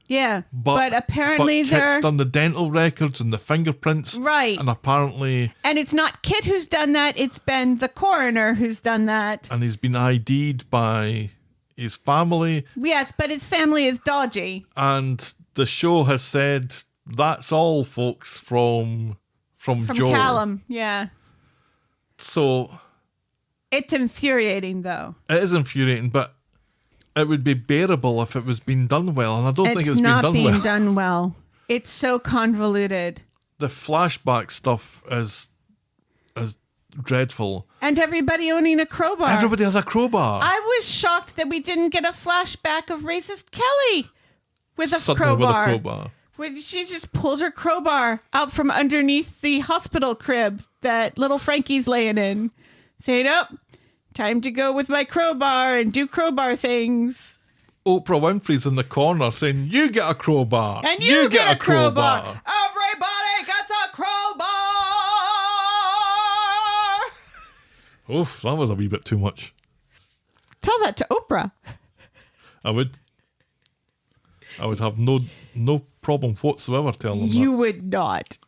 Yeah, but apparently Kit's done the dental records and the fingerprints. Right. And apparently... And it's not Kit who's done that, it's been the coroner who's done that. And he's been ID'd by his family. Yes, but his family is dodgy. And the show has said, that's all, folks, from From Joel. Callum, yeah. So... It's infuriating, though. It is infuriating, but it would be bearable if it was being done well, and I don't think it's not been being done well. done well. It's so convoluted. The flashback stuff is dreadful. And everybody owning a crowbar. Everybody has a crowbar. I was shocked that we didn't get a flashback of racist Kelly with a Suddenly crowbar. with a crowbar. When she just pulls her crowbar out from underneath the hospital crib that little Frankie's laying in, saying, "Oh, time to go with my crowbar and do crowbar things." Oprah Winfrey's in the corner saying, "You get a crowbar. And you get a crowbar. Everybody gets a crowbar. Oof, that was a wee bit too much. Tell that to Oprah. I would have no problem whatsoever telling them You would not.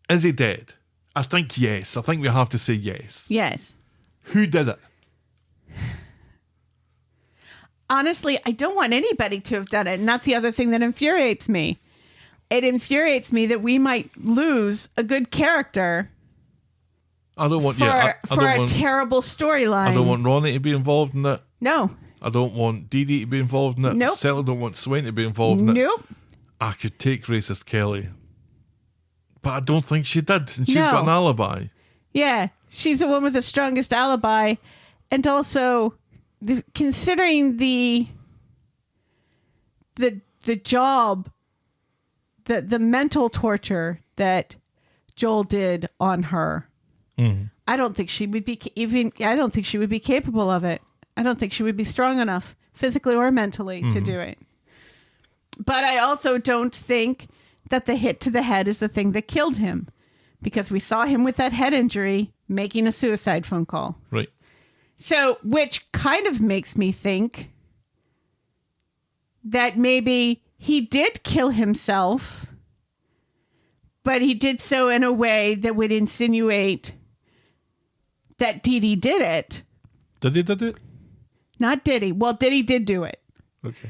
that. Is he dead? I think yes. I think we have to say yes. Yes. Who did it? Honestly, I don't want anybody to have done it. And that's the other thing that infuriates me. It infuriates me that we might lose a good character I don't want for, I for don't a want, terrible storyline. I don't want Ronnie to be involved in it. No. I don't want Dee Dee to be involved in it. Nope. Certainly don't want Swain to be involved in it. Nope. I could take racist Kelly. But I don't think she did. And she's No. got an alibi. Yeah. She's the one with the strongest alibi. And also, considering the job, the mental torture that Joel did on her, I don't think she would be I don't think she would be capable of it. I don't think she would be strong enough, physically or mentally, to do it. But I also don't think that the hit to the head is the thing that killed him, because we saw him with that head injury making a suicide phone call. Right. So, which kind of makes me think that maybe he did kill himself, but he did so in a way that would insinuate that Dee Dee did it. Did he did it? Not Diddy. Well, Diddy did do it. Okay.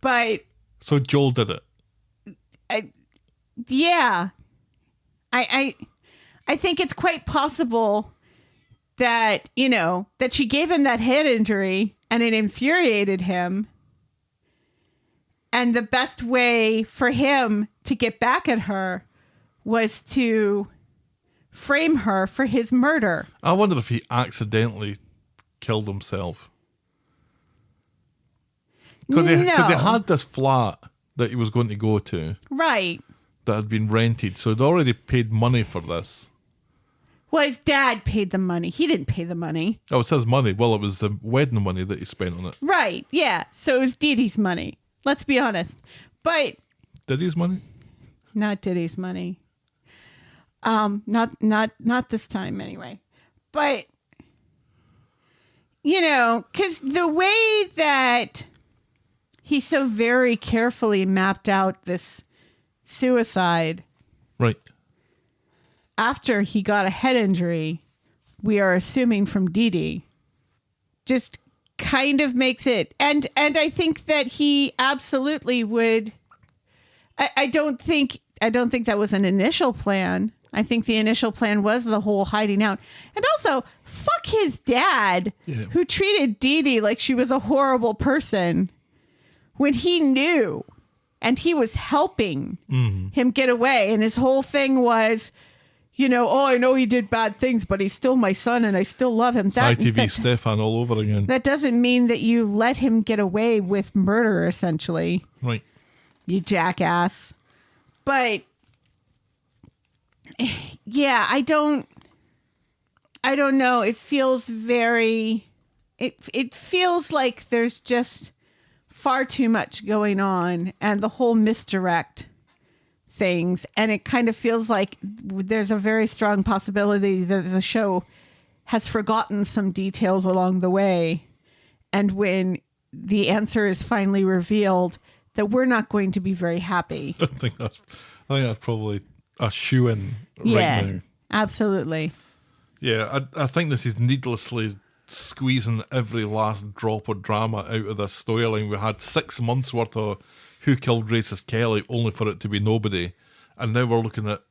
But So Joel did it. yeah, I think it's quite possible that, that she gave him that head injury and it infuriated him. And the best way for him to get back at her was to frame her for his murder. I wonder if he accidentally killed himself. Because he had this flat that he was going to go to. Right. That had been rented. So he'd already paid money for this. Well, his dad paid the money. He didn't pay the money. Oh, it was his money. Well, it was the wedding money that he spent on it. Right. Yeah. So it was Dee Dee's money. Let's be honest. But Diddy's money? not Diddy's money. Not this time anyway. But because the way that he so very carefully mapped out this suicide Right. after he got a head injury, we are assuming from Dee Dee, just kind of makes it. And I think that he absolutely would. I don't think that was an initial plan. I think the initial plan was the whole hiding out. And also, fuck his dad, who treated Dee Dee like she was a horrible person when he knew and he was helping him get away. And his whole thing was, oh, I know he did bad things, but he's still my son and I still love him. ITV Stefan all over again. That doesn't mean that you let him get away with murder, essentially. Right. You jackass. But yeah, I don't know. It feels very, it feels like there's just far too much going on and the whole misdirect things. And it kind of feels like there's a very strong possibility that the show has forgotten some details along the way. And when the answer is finally revealed, that we're not going to be very happy. I think that's probably a shoo-in right now. Absolutely. Yeah, I think this is needlessly squeezing every last drop of drama out of this storyline. We had 6 months worth of Who Killed Racist Kelly, only for it to be nobody. And now we're looking at,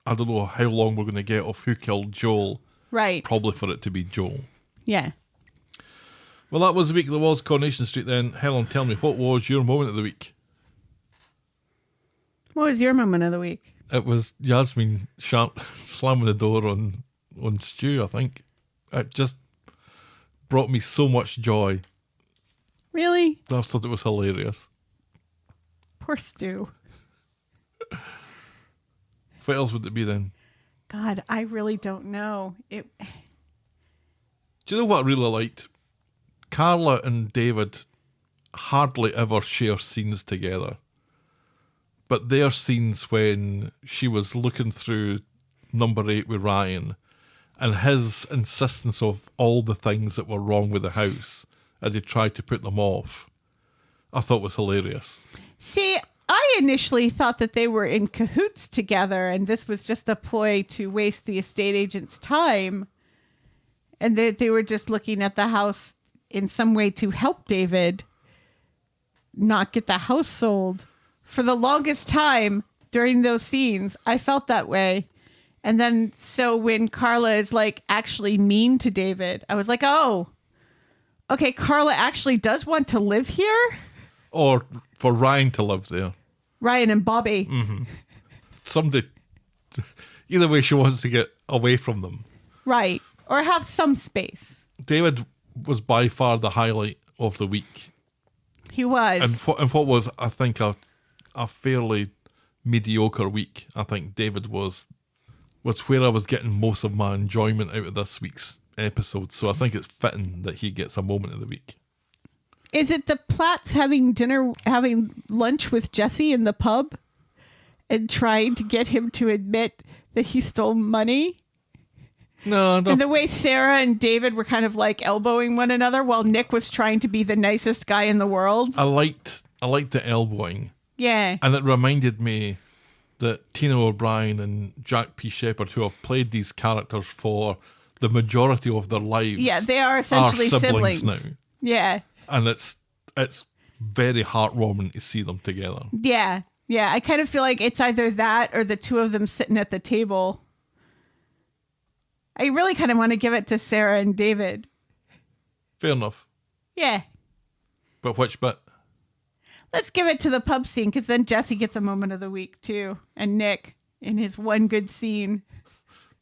I don't know how long we're going to get of Who Killed Joel. Right. Probably for it to be Joel. Yeah. Well, that was the week that was Coronation Street then. Helen, tell me, what was your moment of the week? What was your moment of the week? It was Yasmeen slamming the door on Stu, I think. It just brought me so much joy. Really? I thought it was hilarious. Poor Stu. What else would it be then? God, I really don't know. Do you know what I really liked? Carla and David hardly ever share scenes together. But their scenes when she was looking through number 8 with Ryan and his insistence of all the things that were wrong with the house as he tried to put them off, I thought was hilarious. See, I initially thought that they were in cahoots together and this was just a ploy to waste the estate agent's time. And they were just looking at the house in some way to help David not get the house sold. For the longest time during those scenes, I felt that way. And then, so when Carla is like actually mean to David, I was like, oh, okay, Carla actually does want to live here? Or for Ryan to live there. Ryan and Bobby. Mm-hmm. Somebody, either way, she wants to get away from them. Right. Or have some space. David was by far the highlight of the week. He was. And what was, I think, a fairly mediocre week. I think David was where I was getting most of my enjoyment out of this week's episode. So I think it's fitting that he gets a moment of the week. Is it the Platts having lunch with Jesse in the pub and trying to get him to admit that he stole money? No. And the way Sarah and David were kind of like elbowing one another while Nick was trying to be the nicest guy in the world. I liked the elbowing. Yeah. And it reminded me that Tina O'Brien and Jack P. Shepherd, who have played these characters for the majority of their lives, yeah, they are essentially siblings now. Yeah. And it's very heartwarming to see them together. Yeah. Yeah. I kind of feel like it's either that or the two of them sitting at the table. I really kind of want to give it to Sarah and David. Fair enough. Yeah. But which bit? Let's give it to the pub scene because then Jesse gets a moment of the week too. And Nick in his one good scene.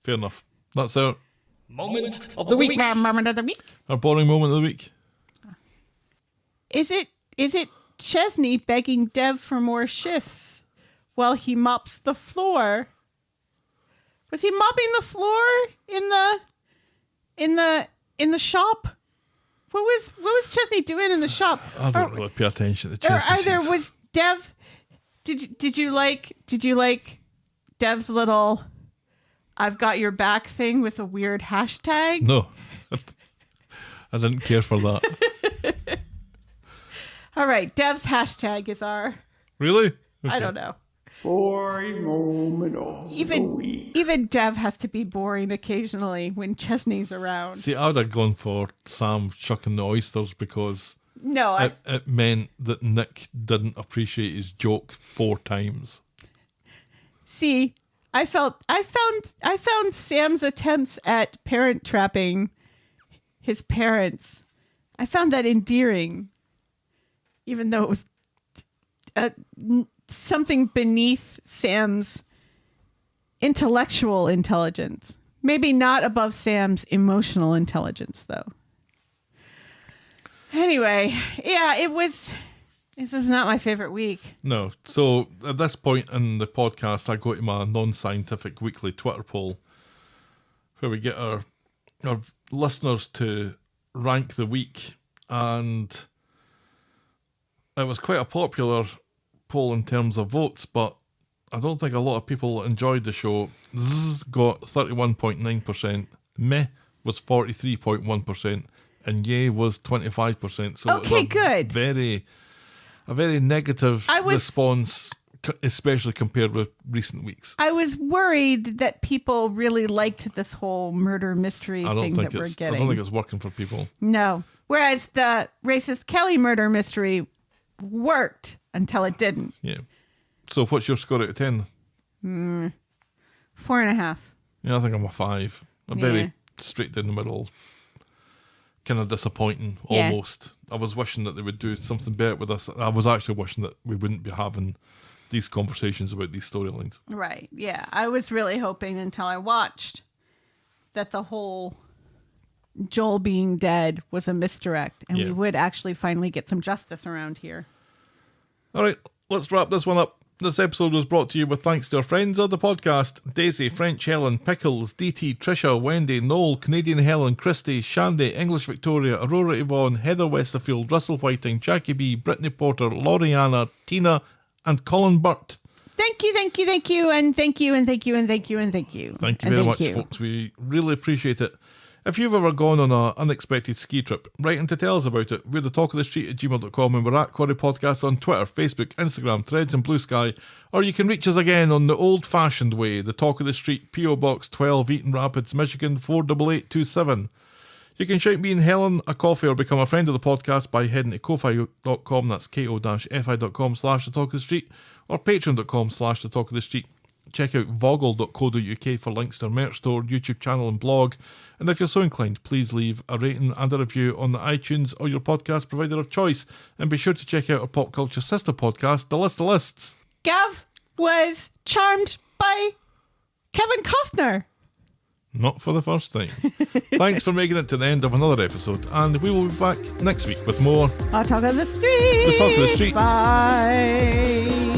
Fair enough. That's our Moment of the week. Moment of the week. Our boring moment of the week. Is it Chesney begging Dev for more shifts while he mops the floor? Was he mopping the floor in the shop? What was Chesney doing in the shop? I don't really pay attention to Chesney. Or either was Dev? Did you like Dev's little "I've got your back" thing with a weird hashtag? No, I didn't care for that. All right, Dev's hashtag is our. Really? Okay. I don't know. Boring moment of the week. Even Dev has to be boring occasionally when Chesney's around. See, I would have gone for Sam shucking the oysters because No, it meant that Nick didn't appreciate his joke 4 times. see. I found Sam's attempts at parent trapping his parents. I found that endearing, even though it was something beneath Sam's intellectual intelligence. Maybe not above Sam's emotional intelligence, though. Anyway, yeah, it was not my favorite week. No. So at this point in the podcast, I go to my non-scientific weekly Twitter poll where we get our listeners to rank the week. And it was quite a popular poll in terms of votes, but I don't think a lot of people enjoyed the show. Zzz got 31.9%, meh was 43.1%, and yay was 25%. So Okay, it was good. A very negative response, especially compared with recent weeks. I was worried that people really liked this whole murder mystery thing that we're getting. I don't think it's working for people. No. Whereas the racist Kelly murder mystery worked until it didn't. Yeah. So what's your score out of 10? 4.5. Yeah, I think I'm a 5. A very straight down the middle kind of disappointing, Yeah. almost. I was wishing that they would do something better with us. I was actually wishing that we wouldn't be having these conversations about these storylines. Right. Yeah. I was really hoping until I watched that the whole Joel being dead was a misdirect and we would actually finally get some justice around here. All right, let's wrap this one up. This episode was brought to you with thanks to our friends of the podcast: Daisy, French Helen, Pickles, DT, Trisha, Wendy, Noel, Canadian Helen, Christy, Shandy, English Victoria, Aurora Yvonne, Heather Westerfield, Russell Whiting, Jackie B, Brittany Porter, Lauriana, Tina, and Colin Burt. Thank you, thank you, thank you, and thank you, and thank you, and thank you, and thank you. Thank you very much, folks. We really appreciate it. If you've ever gone on an unexpected ski trip, write in to tell us about it. We're thetalkofthestreet@gmail.com, and we're at Corrie Podcast on Twitter, Facebook, Instagram, Threads, and Blue Sky. Or you can reach us again on the old-fashioned way, the Talk of the Street, P.O. Box 12, Eaton Rapids, Michigan 48827. You can shout me and Helen a coffee or become a friend of the podcast by heading to ko-fi.com, that's ko-fi.com/the Talk of the Street, or patreon.com/the Talk of the Street. Check out voggle.co.uk for links to our merch store, YouTube channel and blog. And if you're so inclined, please leave a rating and a review on the iTunes or your podcast provider of choice. And be sure to check out our pop culture sister podcast, The List of Lists. Gav was charmed by Kevin Costner. Not for the first time. Thanks for making it to the end of another episode, and we will be back next week with more Talk of the Street. The Talk of the Street. Bye.